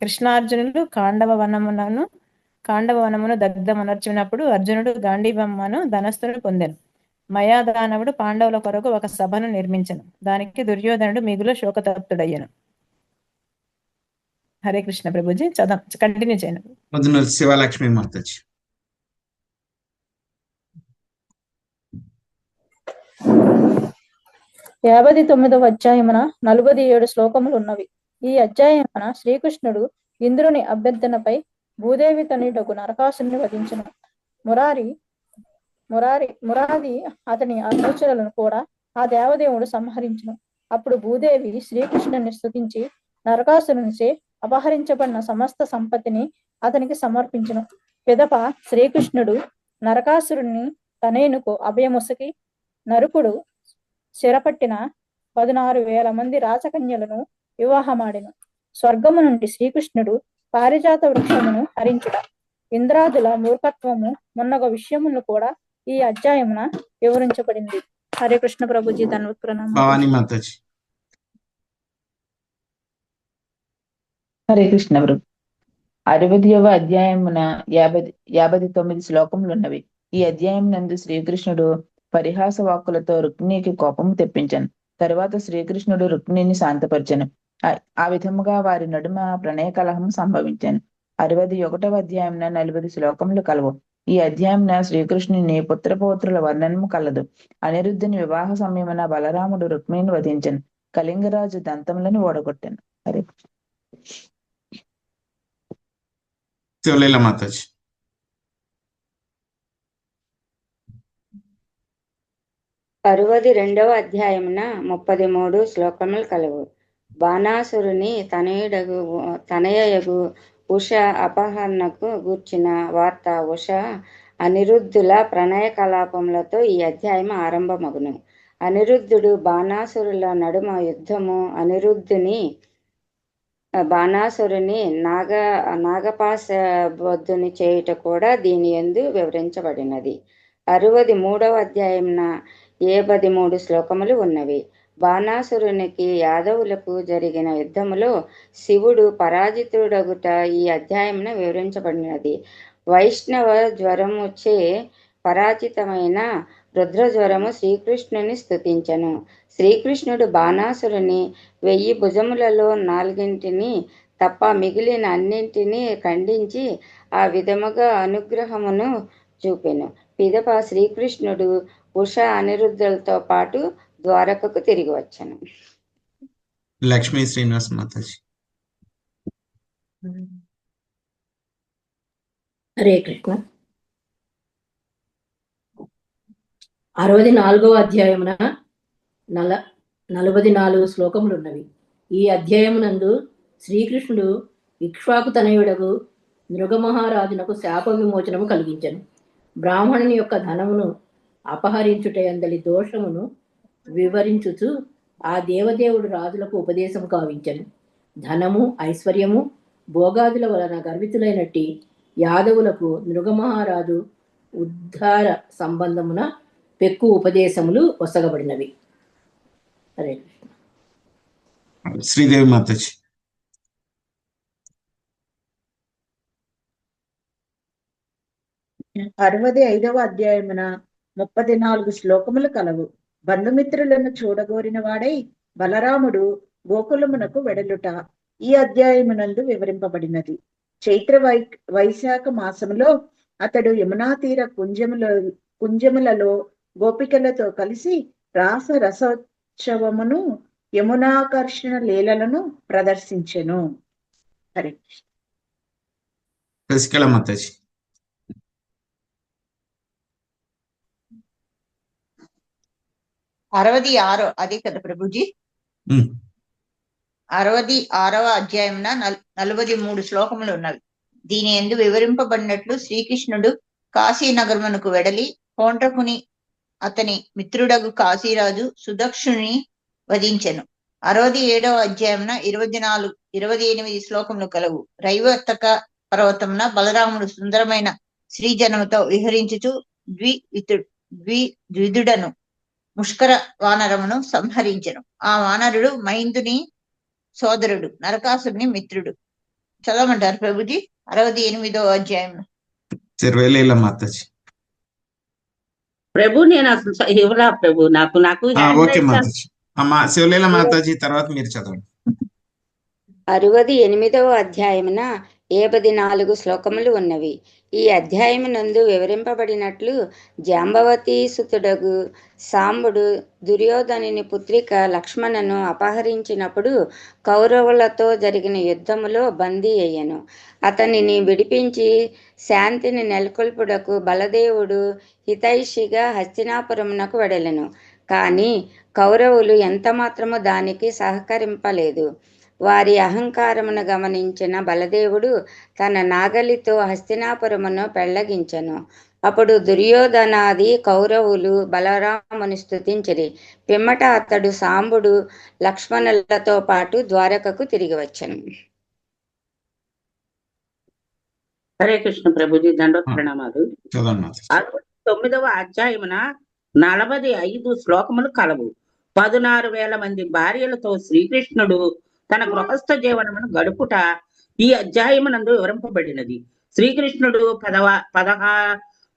కృష్ణార్జునులు కాండవవనమును దగ్ధమనర్చినప్పుడు అర్జునుడు గాంధీవమ్మను ధనస్సును పొందెను. మయాదానవుడు పాండవుల కొరకు ఒక సభను నిర్మించెను. దానికి దుర్యోధనుడు మిగులు శోకతప్తుడయ్యను. హరే కృష్ణ ప్రభుజీ, కంటిన్యూ చేయను. మొదలు శివలక్ష్మి మాతాజీ. యాభై 59వ అధ్యాయమున 47 శ్లోకములు ఉన్నవి. ఈ అధ్యాయమున శ్రీకృష్ణుడు ఇంద్రుని అభ్యర్థనపై భూదేవి తనయుడగు నరకాసుని వధించెను. మురారి అతని ఆలోచనలను కూడా ఆ దేవదేవుడు సంహరించును. అప్పుడు భూదేవి శ్రీకృష్ణుని స్తుతించి నరకాసురునిచే అపహరించబడిన సమస్త సంపత్తిని అతనికి సమర్పించును. పిదప శ్రీకృష్ణుడు నరకాసురుని తనయునుకు అభయముసకి నరుకుడు చెరపట్టిన 16,000 మంది రాజకన్యలను వివాహమాడెను. స్వర్గము నుండి శ్రీకృష్ణుడు పారిజాత వృక్షమును హరించుట, ఇంద్రాదుల మూర్ఖత్వము మొన్నగ విషయములను కూడా ఈ అధ్యాయమున వివరించబడింది. హరే కృష్ణ ప్రభుజీ, ధన్యవాద ప్రణామం. హరే కృష్ణ ప్రభు. 60వ అధ్యాయమున 59 శ్లోకములు ఉన్నవి. ఈ అధ్యాయం నందు శ్రీకృష్ణుడు పరిహాస వాక్కులతో రుక్మిణికి కోపము తెప్పించను. తరువాత శ్రీకృష్ణుడు రుక్మిణిని శాంతపరిచెను. ఆ విధముగా వారి నడుమ ప్రణయ కలహం సంభవించాను. 61వ అధ్యాయంన 40 శ్లోకములు కలవు. ఈ అధ్యాయంన శ్రీకృష్ణుని పుత్రపౌత్రుల వర్ణనము కలదు. అనిరుద్ధుని వివాహ సమయమున బలరాముడు రుక్మిణిని వధించను. కళింగరాజు దంతములను ఓడగొట్టాను. హరే మాతాజీ. 62వ అధ్యాయమున 33 శ్లోకములు కలవు. బాణాసురుని తనయయగు ఉష అపహరణకు గూర్చిన వార్త. ఉష అనిరుద్ధుల ప్రణయ కలాపములతో ఈ అధ్యాయం ఆరంభమగును. అనిరుద్ధుడు బాణాసురుల నడుమ యుద్ధము, బాణాసురుని నాగపాశబద్ధుని చేయుట కూడా దీని యందు వివరించబడినది. 63వ అధ్యాయంన 73 శ్లోకములు ఉన్నవి. బాణాసురునికి యాదవులకు జరిగిన యుద్ధములో శివుడు పరాజితుడగుట ఈ అధ్యాయమున వివరించబడినది. వైష్ణవ జ్వరముచే పరాజితమైన రుద్రజ్వరము శ్రీకృష్ణుని స్తుతించెను. శ్రీకృష్ణుడు బాణాసురుని 1000 భుజములలో 4 తప్ప మిగిలిన అన్నింటినీ ఖండించి ఆ విధముగా అనుగ్రహమును చూపెను. పిదప శ్రీకృష్ణుడు ఉష అనిరుద్ధులతో పాటు ద్వారకకు తిరిగి వచ్చాను. లక్ష్మీ శ్రీనివాస్ మాతాజీ. హరే కృష్ణ. 64వ అధ్యాయమున 44 శ్లోకములు ఉన్నవి. ఈ అధ్యాయమునందు శ్రీకృష్ణుడు ఇక్ష్వాకు తనయుడగు నృగమహారాజునకు శాప విమోచనము కలిగించెను. బ్రాహ్మణుని యొక్క ధనమును అపహరించుటయందలి దోషమును వివరించుచు ఆ దేవదేవుడు రాజులకు ఉపదేశము కావించెను. ధనము, ఐశ్వర్యము, భోగాదుల వలన గర్వితులైనట్టి యాదవులకు నృగమహారాజు ఉద్ధార సంబంధమున పెక్కు ఉపదేశములు వసగబడినవి. హరే కృష్ణ. శ్రీదేవి మాతాజీ. 65వ అధ్యాయమున 34 శ్లోకములు కలవు. బంధుమిత్రులను చూడగోరిన వాడై బలరాముడు గోకులమునకు వెడలుట ఈ అధ్యాయమునందు వివరింపబడినది. చైత్ర వైశాఖ మాసములో అతడు యమునా తీర కుంజములలో గోపికలతో కలిసి రసోత్సవమును యమునాకర్షణ లీలలను ప్రదర్శించెను. హరి శశికళ మాతాజీ. 66 అది కదా ప్రభుజీ. 66వ అధ్యాయమున 43 శ్లోకములు ఉన్నవి. దీని యందు వివరింపబడినట్లు శ్రీకృష్ణుడు కాశీ నగరమునకు వెడలి పౌండ్రకుని అతని మిత్రుడగు కాశీరాజు సుదక్షుని వధించెను. 67వ అధ్యాయమున 28 శ్లోకములు కలవు. రైవతక పర్వతమున బలరాముడు సుందరమైన శ్రీజనముతో విహరించుచు ద్విదుడను ముష్కర వానరమును సంహరించెను. ఆ వానరుడు మైందుని సోదరుడు, నరకాసుని మిత్రుడు. చదవమంటారు ప్రభుజీ 68వ అధ్యాయం. శర్వేలీల మాతాజీ. ప్రభు నేను అసలు ఇవ్వలా ప్రభు, నాకు ఓకే మాతాజీ. అమ్మా శివలీల మాతాజీ తర్వాత మీరు చదవండి. 68వ అధ్యాయమున 74 శ్లోకములు ఉన్నవి. ఈ అధ్యాయమునందు వివరింపబడినట్లు జాంబవతి సుతుడగు సాంబుడు దుర్యోధనుని పుత్రిక లక్ష్మణను అపహరించినప్పుడు కౌరవులతో జరిగిన యుద్ధములో బందీ అయ్యను. అతనిని విడిపించి శాంతిని నెలకొల్పుటకు బలదేవుడు హితైషిగా హస్తినాపురమునకు వెడలెను. కానీ కౌరవులు ఎంతమాత్రము దానికి సహకరింపలేదు. వారి అహంకారమును గమనించిన బలదేవుడు తన నాగలితో హస్తినాపురమును పెళ్లగించెను. అప్పుడు దుర్యోధనాది కౌరవులు బలరాముని స్తుతించిరి. పిమ్మట అతడు సాంబుడు లక్ష్మణులతో పాటు ద్వారకకు తిరిగి వచ్చెను. హరే కృష్ణ ప్రభుజీ, దండోత్ ప్రణామాలు. 69వ అధ్యాయమున 45 శ్లోకములు కలవు. 16,000 మంది భార్యలతో శ్రీకృష్ణుడు తన గృహస్థ జీవనమును గడుపుట ఈ అధ్యాయమునందు వివరింపబడినది. శ్రీకృష్ణుడు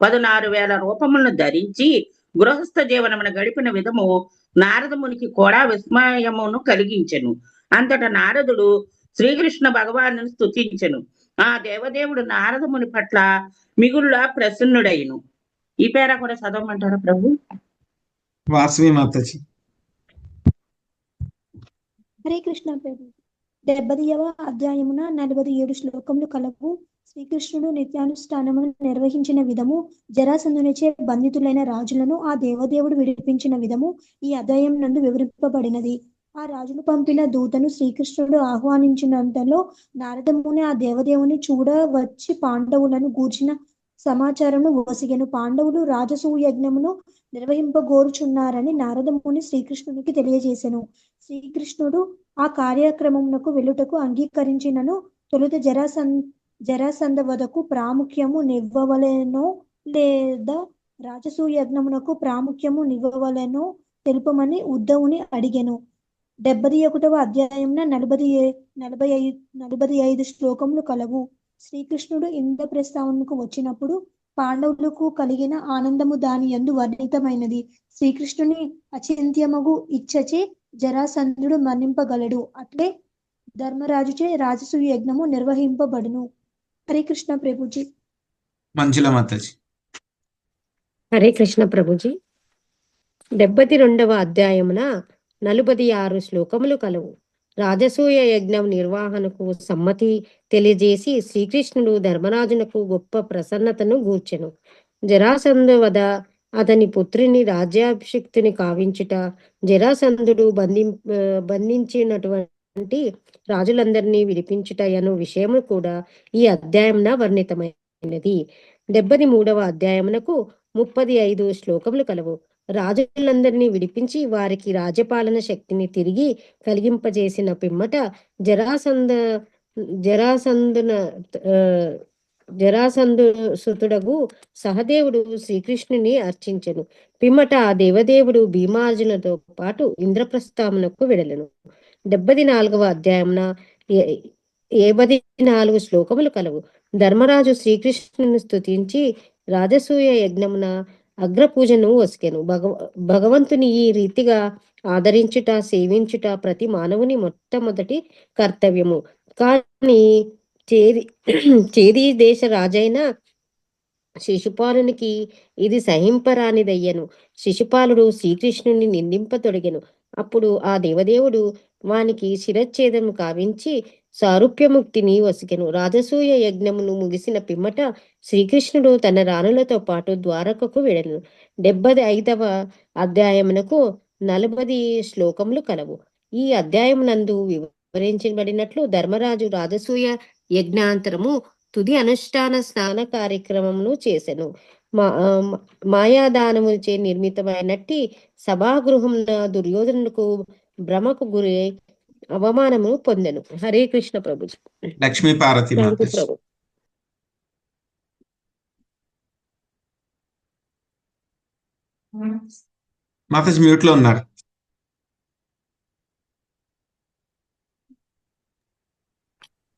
16,000 రూపములను ధరించి గృహస్థ జీవనమును గడిపిన విధము నారదమునికి కూడా విస్మయమును కలిగించెను. అంతటా నారదుడు శ్రీకృష్ణ భగవాను స్తుతించెను. ఆ దేవదేవుడు నారదముని పట్ల మిగుళ్ళ ప్రసన్నుడైను. ఈ పేర కూడా చదవమంటారా ప్రభు? వాసవి మాతాజీ. హరే కృష్ణ ప్రభు. 70వ అధ్యాయమున 47 శ్లోకములు కలవు. శ్రీకృష్ణుడు నిత్యానుష్ఠానమును నిర్వహించిన విధము, జరాసంధునిచే బంధితులైన రాజులను ఆ దేవదేవుడు విడిపించిన విధము ఈ అధ్యాయం నందు వివరింపబడినది. ఆ రాజులు పంపిన దూతను శ్రీకృష్ణుడు ఆహ్వానించినంతలో నారదముని ఆ దేవదేవుని చూడ వచ్చి పాండవులను గూర్చిన సమాచారమును వసిగెను. పాండవులు రాజసూయజ్ఞమును నిర్వహింపగోరుచున్నారని నారదముని శ్రీకృష్ణునికి తెలియజేసెను. శ్రీకృష్ణుడు ఆ కార్యక్రమమునకు వెళ్ళుటకు అంగీకరించినను తొలుత జరాసంధ వధకు ప్రాముఖ్యము నివ్వవలెనో లేదా రాజసూయజ్ఞమునకు ప్రాముఖ్యము నివ్వవలెనో తెలుపమని ఉద్ధవుని అడిగెను. 71వ అధ్యాయంన 45 శ్లోకములు కలవు. శ్రీకృష్ణుడు ఇంద్రప్రస్థానముకు వచ్చినప్పుడు పాండవులకు కలిగిన ఆనందము దాని యందు వర్ణితమైనది. శ్రీకృష్ణుని అచింత్యమగు ఇచ్చచే జరాసంధుడు మరణింపగలడు. అట్లే ధర్మరాజుచే రాజసూయ యజ్ఞము నిర్వహింపబడును. హరే కృష్ణ ప్రభుజీ. మంజుల మాతాజీ. హరే కృష్ణ ప్రభుజీ. 72వ అధ్యాయమున 46 శ్లోకములు కలవు. రాజసూయ యజ్ఞం నిర్వహణకు సమ్మతి తెలియజేసి శ్రీకృష్ణుడు ధర్మరాజునకు గొప్ప ప్రసన్నతను గూర్చెను. జరాసంధు వద, అతని పుత్రిని రాజ్యాభిషిక్తుని కావించుట, జరాసంధుడు బంధించినటువంటి రాజులందరినీ విడిపించుట అను విషయము కూడా ఈ అధ్యాయంన వర్ణితమైనది. 73వ అధ్యాయమునకు 35 శ్లోకములు కలవు. రాజులందరినీ విడిపించి వారికి రాజ్యపాలన శక్తిని తిరిగి కలిగింపజేసిన పిమ్మట జరాసంధు సుతుడగు సహదేవుడు శ్రీకృష్ణుని అర్చించెను. పిమ్మట ఆ దేవదేవుడు భీమార్జునతో పాటు ఇంద్రప్రస్థామునకు వెడలెను. 74వ అధ్యాయమున 74 శ్లోకములు కలవు. ధర్మరాజు శ్రీకృష్ణుని స్తుతించి రాజసూయ యజ్ఞమున అగ్రపూజను వసికెను. భగవంతుని ఈ రీతిగా ఆదరించుట, సేవించుట ప్రతి మానవుని మొట్టమొదటి కర్తవ్యము. కానీ చేది దేశ రాజైన శిశుపాలునికి ఇది సహింపరానిదయ్యను. శిశుపాలుడు శ్రీకృష్ణుని నిందింపతొడిగెను. అప్పుడు ఆ దేవదేవుడు వానికి శిరచ్ఛేదము కావించి సారూప్యముక్తిని వసికెను. రాజసూయ యజ్ఞమును ముగిసిన పిమ్మట శ్రీకృష్ణుడు తన రాణులతో పాటు ద్వారకకు వెడెను. 75వ అధ్యాయమునకు 40 శ్లోకములు కలవు. ఈ అధ్యాయమునందు వివరించబడినట్లు ధర్మరాజు రాజసూయ యజ్ఞాంతరము తుది అనుష్ఠాన స్నాన కార్యక్రమమును చేసెను. మాయాదానముచే నిర్మితమైనట్టి సభాగృహమున దుర్యోధనులకు భ్రమకు గురి అవమానము పొందెను. హరే కృష్ణ ప్రభుజీ. లక్ష్మీ పార్వతి థ్యాంక్ యూ మాతాజీ. ప్రభు. మాతాజీ మ్యూట్ లో ఉన్నారు.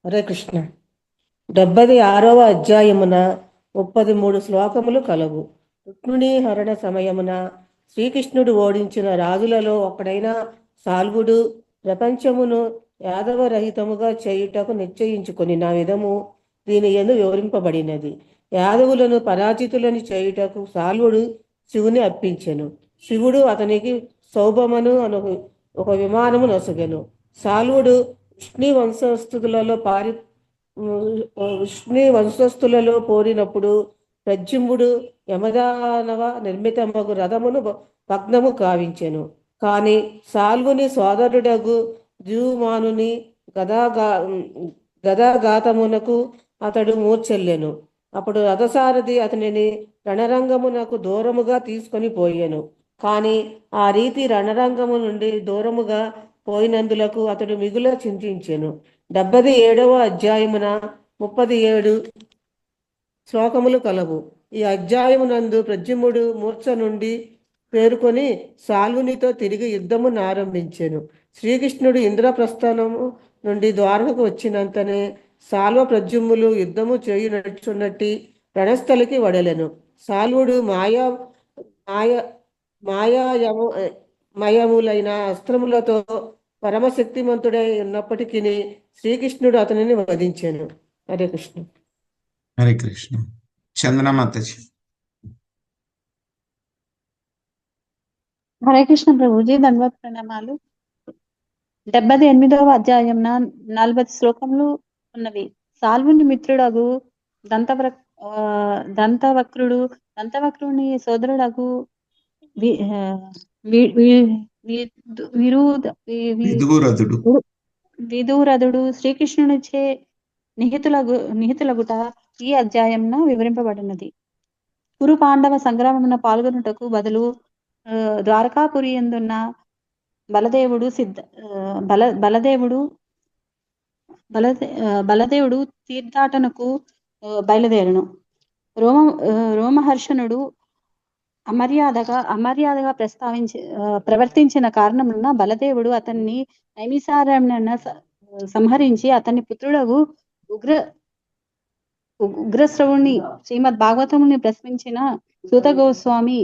హరే కృష్ణ. 76వ అధ్యాయమున 33 శ్లోకములు కలవు. రుక్మిణీ హరణ సమయమున శ్రీకృష్ణుడు ఓడించిన రాజులలో ఒకడైన సాల్వుడు ప్రపంచమును యాదవరహితముగా చేయుటకు నిశ్చయించుకొని నా విధము దీని యందు వివరింపబడినది. యాదవులను పరాజితులని చేయుటకు సాల్వుడు శివుని అప్పించెను. శివుడు అతనికి సౌభమను అను ఒక విమానము నొసగెను. సాల్వుడు విష్ణు వంశస్థులలో పోరినప్పుడు ప్రద్యుమ్నుడు యమదానవ నిర్మితమగు రథమును భగ్నము కావించెను. కాని సాల్వుని సోదరుడగు ద్యుమానుని గదాఘాతమునకు అతడు మూర్చెల్లెను. అప్పుడు రథసారథి అతనిని రణరంగమునకు దూరముగా తీసుకొని పోయెను. కాని ఆ రీతి రణరంగము నుండి దూరముగా పోయినందులకు అతడు మిగుల చింతించెను. 77వ అధ్యాయమున 37 శ్లోకములు కలవు. ఈ అధ్యాయమునందు ప్రద్యుమ్నుడు మూర్ఛ నుండి పేరుకొని సాల్వునితో తిరిగి యుద్ధమును ఆరంభించెను. శ్రీకృష్ణుడు ఇంద్రప్రస్థానము నుండి ద్వారకకు వచ్చినంతనే సాల్వ ప్రద్యుమ్నులు యుద్ధము చేయు నడుచున్నట్టి రణస్థలికి వడలెను. సాల్వుడు మయములైన అస్త్రములతో పరమశక్తిమంతుడై ఉన్నప్పటికీ శ్రీకృష్ణుడు అతనిని వధించెను. హరే కృష్ణ. హరే కృష్ణ. చందన మాతాజీ. హరే కృష్ణ ప్రభుజీ, ధన్యవాద ప్రణామాలు. 78వ అధ్యాయంన 40 శ్లోకములు ఉన్నవి. సాల్వుని మిత్రుడగు దంతవక్రుని సోదరుడగు విదూరథుడు శ్రీకృష్ణునిచే నిహితులగుట ఈ అధ్యాయంన వివరింపబడినది. కురు పాండవ సంగ్రామమున పాల్గొనుటకు బదులు ద్వారకాపురి యందున్న బలదేవుడు తీర్థాటనకు బయలుదేరను. రోమహర్షణుడు అమర్యాదగా ప్రవర్తించిన కారణమున బలదేవుడు అతన్ని నైమిసారణ్యన సంహరించి అతని పుత్రుడగు ఉగ్రశ్రవుని శ్రీమద్ భాగవతముని ప్రశ్నించిన సూత గోస్వామి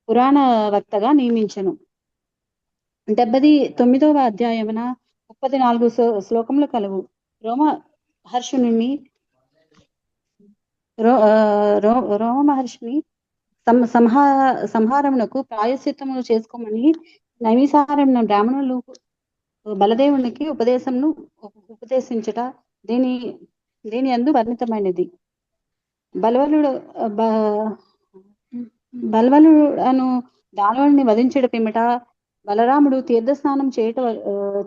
పురాణ వక్తగా నియమించెను. 79వ అధ్యాయమున 34 శ్లోకములు కలవు. రోమహర్షుని సంహారమునకు ప్రాయశ్చిత్తములు చేసుకోమని నైమిసారణ్య బ్రాహ్మణులు బలదేవునికి ఉపదేశించుట దీని యందు వర్ణితమైనది. బల్వలుడను దానవుని వధించడ పిమ్మట బలరాముడు తీర్థస్నానం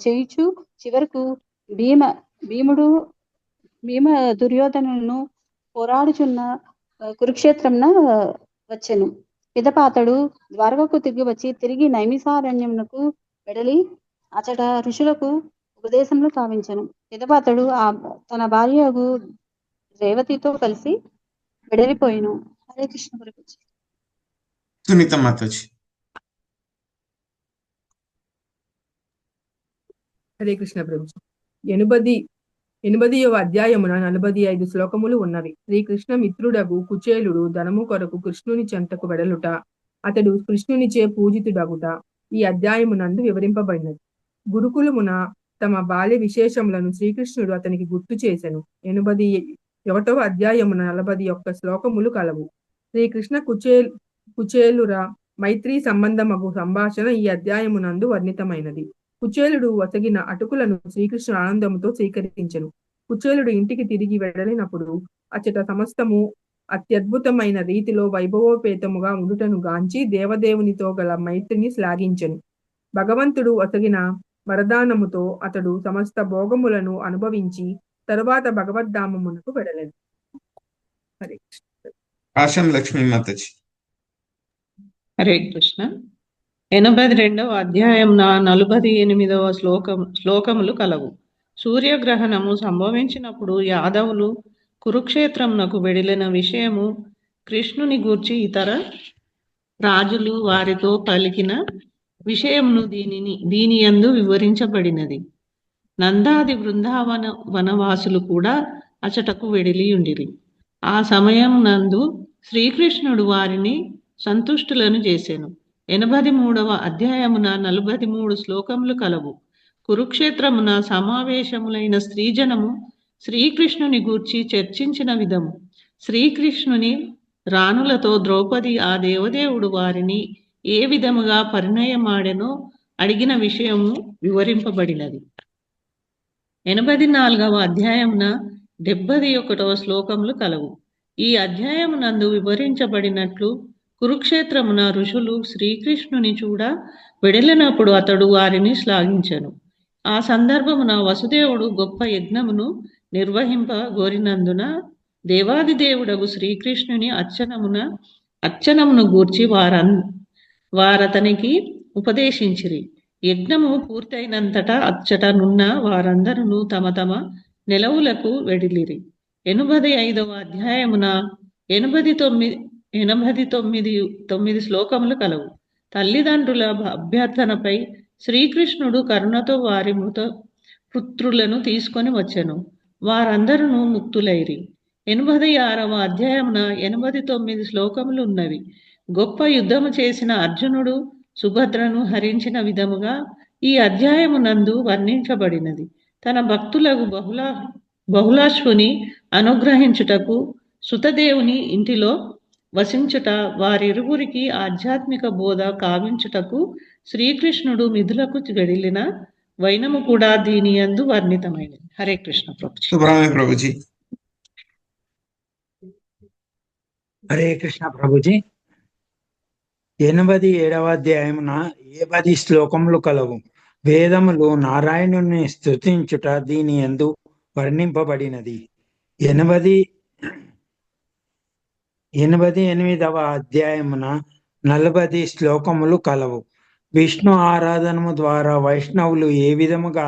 చేయుచు చివరకు భీమ దుర్యోధనులను పోరాడుచున్న కురుక్షేత్రంన వచ్చెను. పిదప అతడు ద్వారకకు తిరిగి నైమిసారణ్యమునకు వెడలి అచట ఋషులకు ఉపదేశములు కావించెను. పిదప అతడు తన భార్యకు రేవతితో కలిసి వెడలిపోయిను. హరే కృష్ణ ప్రభుజీ. సునీత మాతాజీ. హరే కృష్ణ ప్రభుజీ. 80వ అధ్యాయమున 45 శ్లోకములు ఉన్నవి. శ్రీకృష్ణ మిత్రుడగు కుచేలుడు ధనము కొరకు కృష్ణుని చెంతకు వెడలుట, అతడు కృష్ణునిచే పూజితుడగుట ఈ అధ్యాయమునందు వివరింపబడినది. గురుకులమున తమ బాల్య విశేషములను శ్రీకృష్ణుడు అతనికి గుర్తు చేసెను. 81వ అధ్యాయమున 41 శ్లోకములు కలవు. శ్రీకృష్ణ కుచేలుర మైత్రీ సంబంధమగు సంభాషణ ఈ అధ్యాయమునందు వర్ణితమైనది. కుచేలుడు వసగిన అటుకులను శ్రీకృష్ణుడు ఆనందముతో స్వీకరించెను. కుచేలుడు ఇంటికి తిరిగి వెడలినప్పుడు అచ్చట సమస్తము అత్యద్భుతమైన రీతిలో వైభవోపేతముగా ఉండుటను గాంచి దేవదేవునితో గల మైత్రిని శ్లాఘించెను. భగవంతుడు వసగిన వరదానముతో అతడు సమస్త భోగములను అనుభవించి తరువాత భగవద్ధామమునకు వెడలెను. హరే కృష్ణ. ఆశం లక్ష్మీ మాతాజీ. హరే కృష్ణ. 82వ అధ్యాయంన 48వ శ్లోకములు కలవు. సూర్యగ్రహణము సంభవించినప్పుడు యాదవులు కురుక్షేత్రమునకు వెడిలిన విషయము కృష్ణుని గూర్చి ఇతర రాజులు వారితో పలికిన విషయమును దీని యందు వివరించబడినది. నందాది బృందావన వనవాసులు కూడా అచటకు వెడిలి ఉండిరి. ఆ సమయం నందు శ్రీకృష్ణుడు వారిని సంతుష్టులను చేసెను. 83వ అధ్యాయమున 43 శ్లోకములు కలవు. కురుక్షేత్రమున సమావేశములైన స్త్రీజనము శ్రీకృష్ణుని గూర్చి చర్చించిన విధము, శ్రీకృష్ణుని రాణులతో ద్రౌపది ఆ దేవదేవుడు వారిని ఏ విధముగా పరిణయమాడెనో అడిగిన విషయము వివరింపబడినది. 84వ అధ్యాయమున 71వ శ్లోకములు కలవు. ఈ అధ్యాయమునందు వివరించబడినట్లు కురుక్షేత్రమున ఋషులు శ్రీకృష్ణుని చూడ వెడలినప్పుడు అతడు వారిని శ్లాఘించెను. ఆ సందర్భమున వసుదేవుడు గొప్ప యజ్ఞమును నిర్వహింప గోరినందున దేవాది దేవుడగు శ్రీకృష్ణుని అర్చనమును గూర్చి వారతనికి ఉపదేశించిరి. యజ్ఞము పూర్తయినంతటా అచ్చట నున్న వారందరూ తమ తమ నిలవులకు వెడిలిరి. 85వ అధ్యాయమున 89 శ్లోకములు కలవు. తల్లిదండ్రుల అభ్యర్థనపై శ్రీకృష్ణుడు కరుణతో వారి మృత పుత్రులను తీసుకొని వచ్చెను. వారందరూ ముక్తులైరి. 86వ అధ్యాయమున 89 శ్లోకములు ఉన్నవి. గొప్ప యుద్ధము చేసిన అర్జునుడు సుభద్రను హరించిన విధముగా ఈ అధ్యాయమునందు వర్ణించబడినది. తన భక్తులకు బహుళాశ్వుని అనుగ్రహించుటకు సుతదేవుని ఇంటిలో వసించుట, వారిరువురికి ఆధ్యాత్మిక బోధ కావించుటకు శ్రీకృష్ణుడు మిథులకు వెడిలిన వైనము కూడా దీని యందు వర్ణితమైనది. హరే కృష్ణ ప్రభుజీ. ప్రభుజీ. హరే కృష్ణ ప్రభుజీ. 87వ అధ్యాయమున 10 శ్లోకములు కలవు. వేదములు నారాయణుని స్తుతించుట దీని యందు వర్ణింపబడినది. 88వ అధ్యాయమున 40 శ్లోకములు కలవు. విష్ణు ఆరాధనము ద్వారా వైష్ణవులు ఏ విధముగా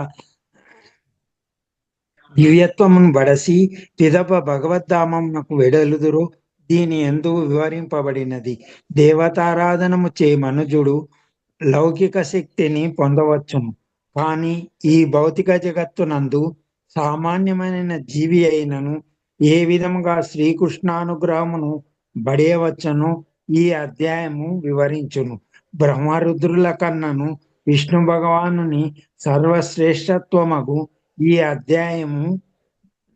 దివ్యత్వమును బడసి పిదప భగవద్ధామమునకు వెడలుదురో దీని యందు వివరింపబడినది. దేవతారాధనము చే మనుజుడు లౌకిక శక్తిని పొందవచ్చును, కానీ ఈ భౌతిక జగత్తునందు సామాన్యమైన జీవి అయినను ఏ విధముగా శ్రీకృష్ణానుగ్రహమును బడేయవచ్చును ఈ అధ్యాయము వివరించును. బ్రహ్మరుద్రుల కన్నను విష్ణు భగవానుని సర్వశ్రేష్టత్వమగు ఈ అధ్యాయము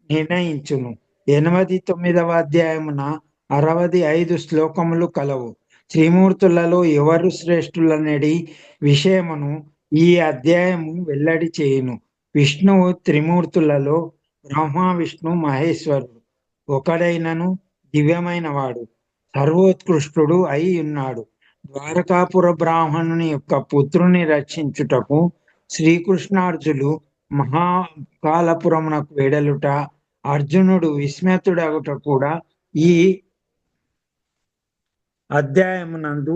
నిర్ణయించును. 89వ అధ్యాయమున 65 శ్లోకములు కలవు. త్రిమూర్తులలో ఎవరు శ్రేష్ఠులనడి విషయమును ఈ అధ్యాయము వెల్లడి చేయును. విష్ణువు త్రిమూర్తులలో బ్రహ్మ విష్ణు మహేశ్వరుడు ఒకడైనను దివ్యమైన వాడు, సర్వోత్కృష్టుడు అయి ఉన్నాడు. ద్వారకాపుర బ్రాహ్మణుని యొక్క పుత్రుని రక్షించుటకు శ్రీకృష్ణార్జులు మహాకాలపురమునకు వెడలుట, అర్జునుడు విస్మితుడగుట కూడా ఈ అధ్యాయమునందు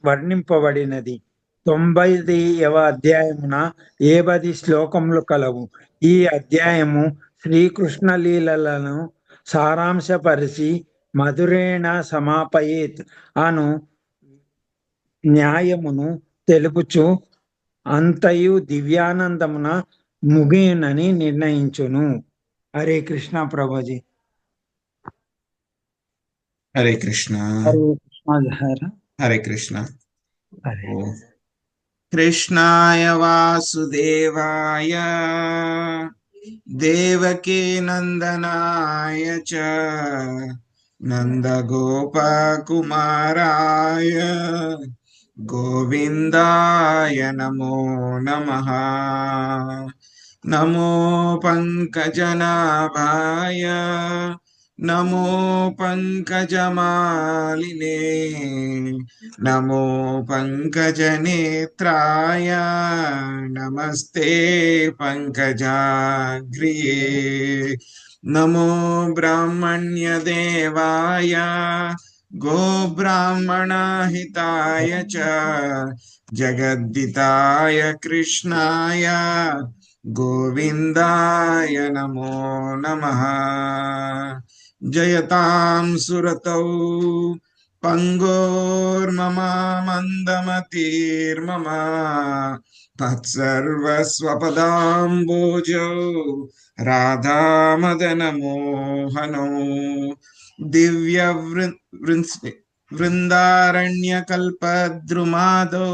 వర్ణింపబడినది. 90వ అధ్యాయమున 10 శ్లోకములు కలవు. ఈ అధ్యాయము శ్రీకృష్ణ లీలలను సారాంశపరిచి మధురేణ సమాపయేత్ అను న్యాయమును తెలుపుచు అంతయు దివ్యానందమున ముగియునని నిర్ణయించును. హరే కృష్ణ ప్రభుజీ. హరే కృష్ణ. హరే కృష్ణ. హరే కృష్ణ. కృష్ణాయ వాసుదేవాయ దేవకీ నందనాయ చ నందగోపకుమారాయ గోవిందాయ నమో నమః. నమో పంకజనాభాయ నమో పంకజమాలినే నమో పంకజనేత్రాయ నమస్తే పంకజాగ్ర్యే. నమో బ్రాహ్మణ్యదేవాయ गोब्राह्मणहिताय च जगद्दिताय कृष्णाय गोविन्दाय नमो नमः। जयतां सुरतौ पंगोर्मम मंदमतिर्मम तत्सर्वस्वपदाम्बोजौ राधामदनमोहनौ वृन्दारण्यकल्पद्रुमादौ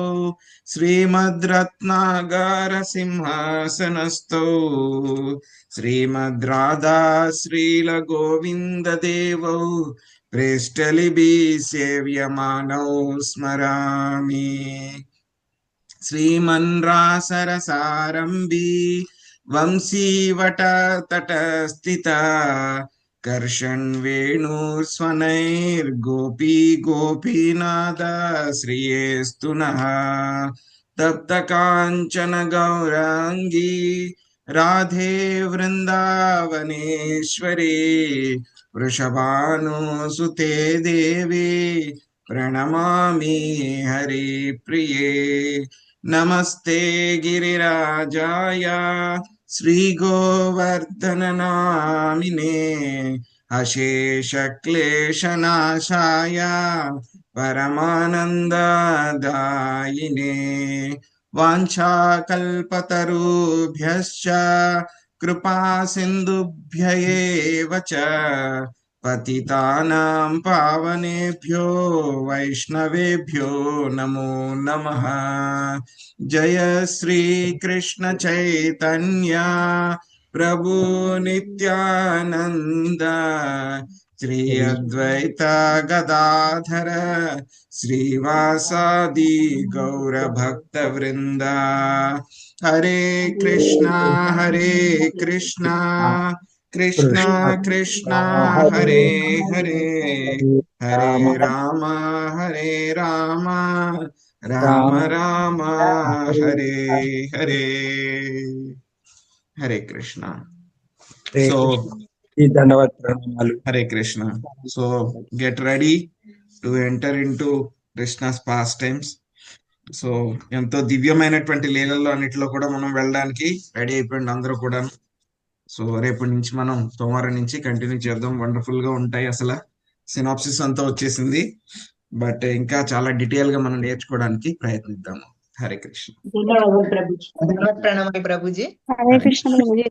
श्रीमद्रत्नागारसिंहासनस्थौ श्रीमद्राधा श्रीलगोविन्ददेवौ प्रेष्ठलिभिः सेव्यमानौ स्मरामि। श्रीमन्रासरसारम्भी वंशीवटतटस्थिता कर्षन् वेणुस्वनैर्गोपी गोपीनाद श्रियेस्तु नः। तप्तकाञ्चन गौराङ्गी राधे वृन्दावनेश्वरी वृषभानुसुते देवी प्रणमामि हरिप्रिये। नमस्ते गिरिराजाय श्रीगोवर्धननामिने अशेषक्लेशनाशाय परमानन्ददायिने। वाञ्छाकल्पतरुभ्यश्च कृपा सिन्धुभ्य एव च पतितानां पावनेभ्यो वैष्णवेभ्यो नमो नमः। जय श्री कृष्ण चैतन्य प्रभु नित्यानंद श्री अद्वैत गदाधर श्रीवासादि गौर भक्त वृंद। हरे कृष्णा कृष्णा कृष्णा हरे हरे हरे राम राम राम हरे हरे। हरे Krishna. So Hare Krishna. So get ready to enter into Krishna's pastimes. So ఎంతో దివ్యమైనటువంటి లీలల్లో అన్నిటిలో కూడా మనం వెళ్ళడానికి రెడీ అయిపోయింది అందరూ కూడా. సో రేపటి నుంచి మనం సోమవారం నుంచి కంటిన్యూ చేద్దాం. వండర్ఫుల్ గా ఉంటాయి. అసలు సినాప్సిస్ అంతా వచ్చేసింది, బట్ ఇంకా చాలా డీటెయిల్ గా మనం నేర్చుకోవడానికి ప్రయత్నిద్దాము. హరే కృష్ణ. ప్రణామాలు ప్రభుజీ. హరే కృష్ణ ప్రభుజీ.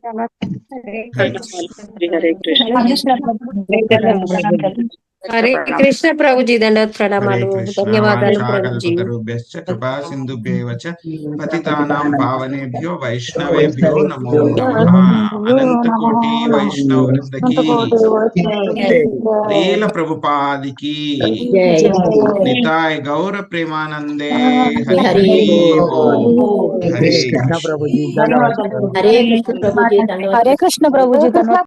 హరే కృష్ణ ప్రభుజీ. దండవత్ ప్రణామాలు. ధన్యవాదాలు ప్రభుజీ. కృపా సింధుభ్యైవ చ పతితానాం పావనేభ్యో వైష్ణవేభ్యో నమో నమః. అనంత కోటి వైష్ణవ వృందకి శ్రీల ప్రభుపాదికి నితాయ్ గౌర ప్రేమానందే. హరి ఓం. హరే హరే కృష్ణ ప్రభుజీ. హరే కృష్ణ ప్రభుజీ.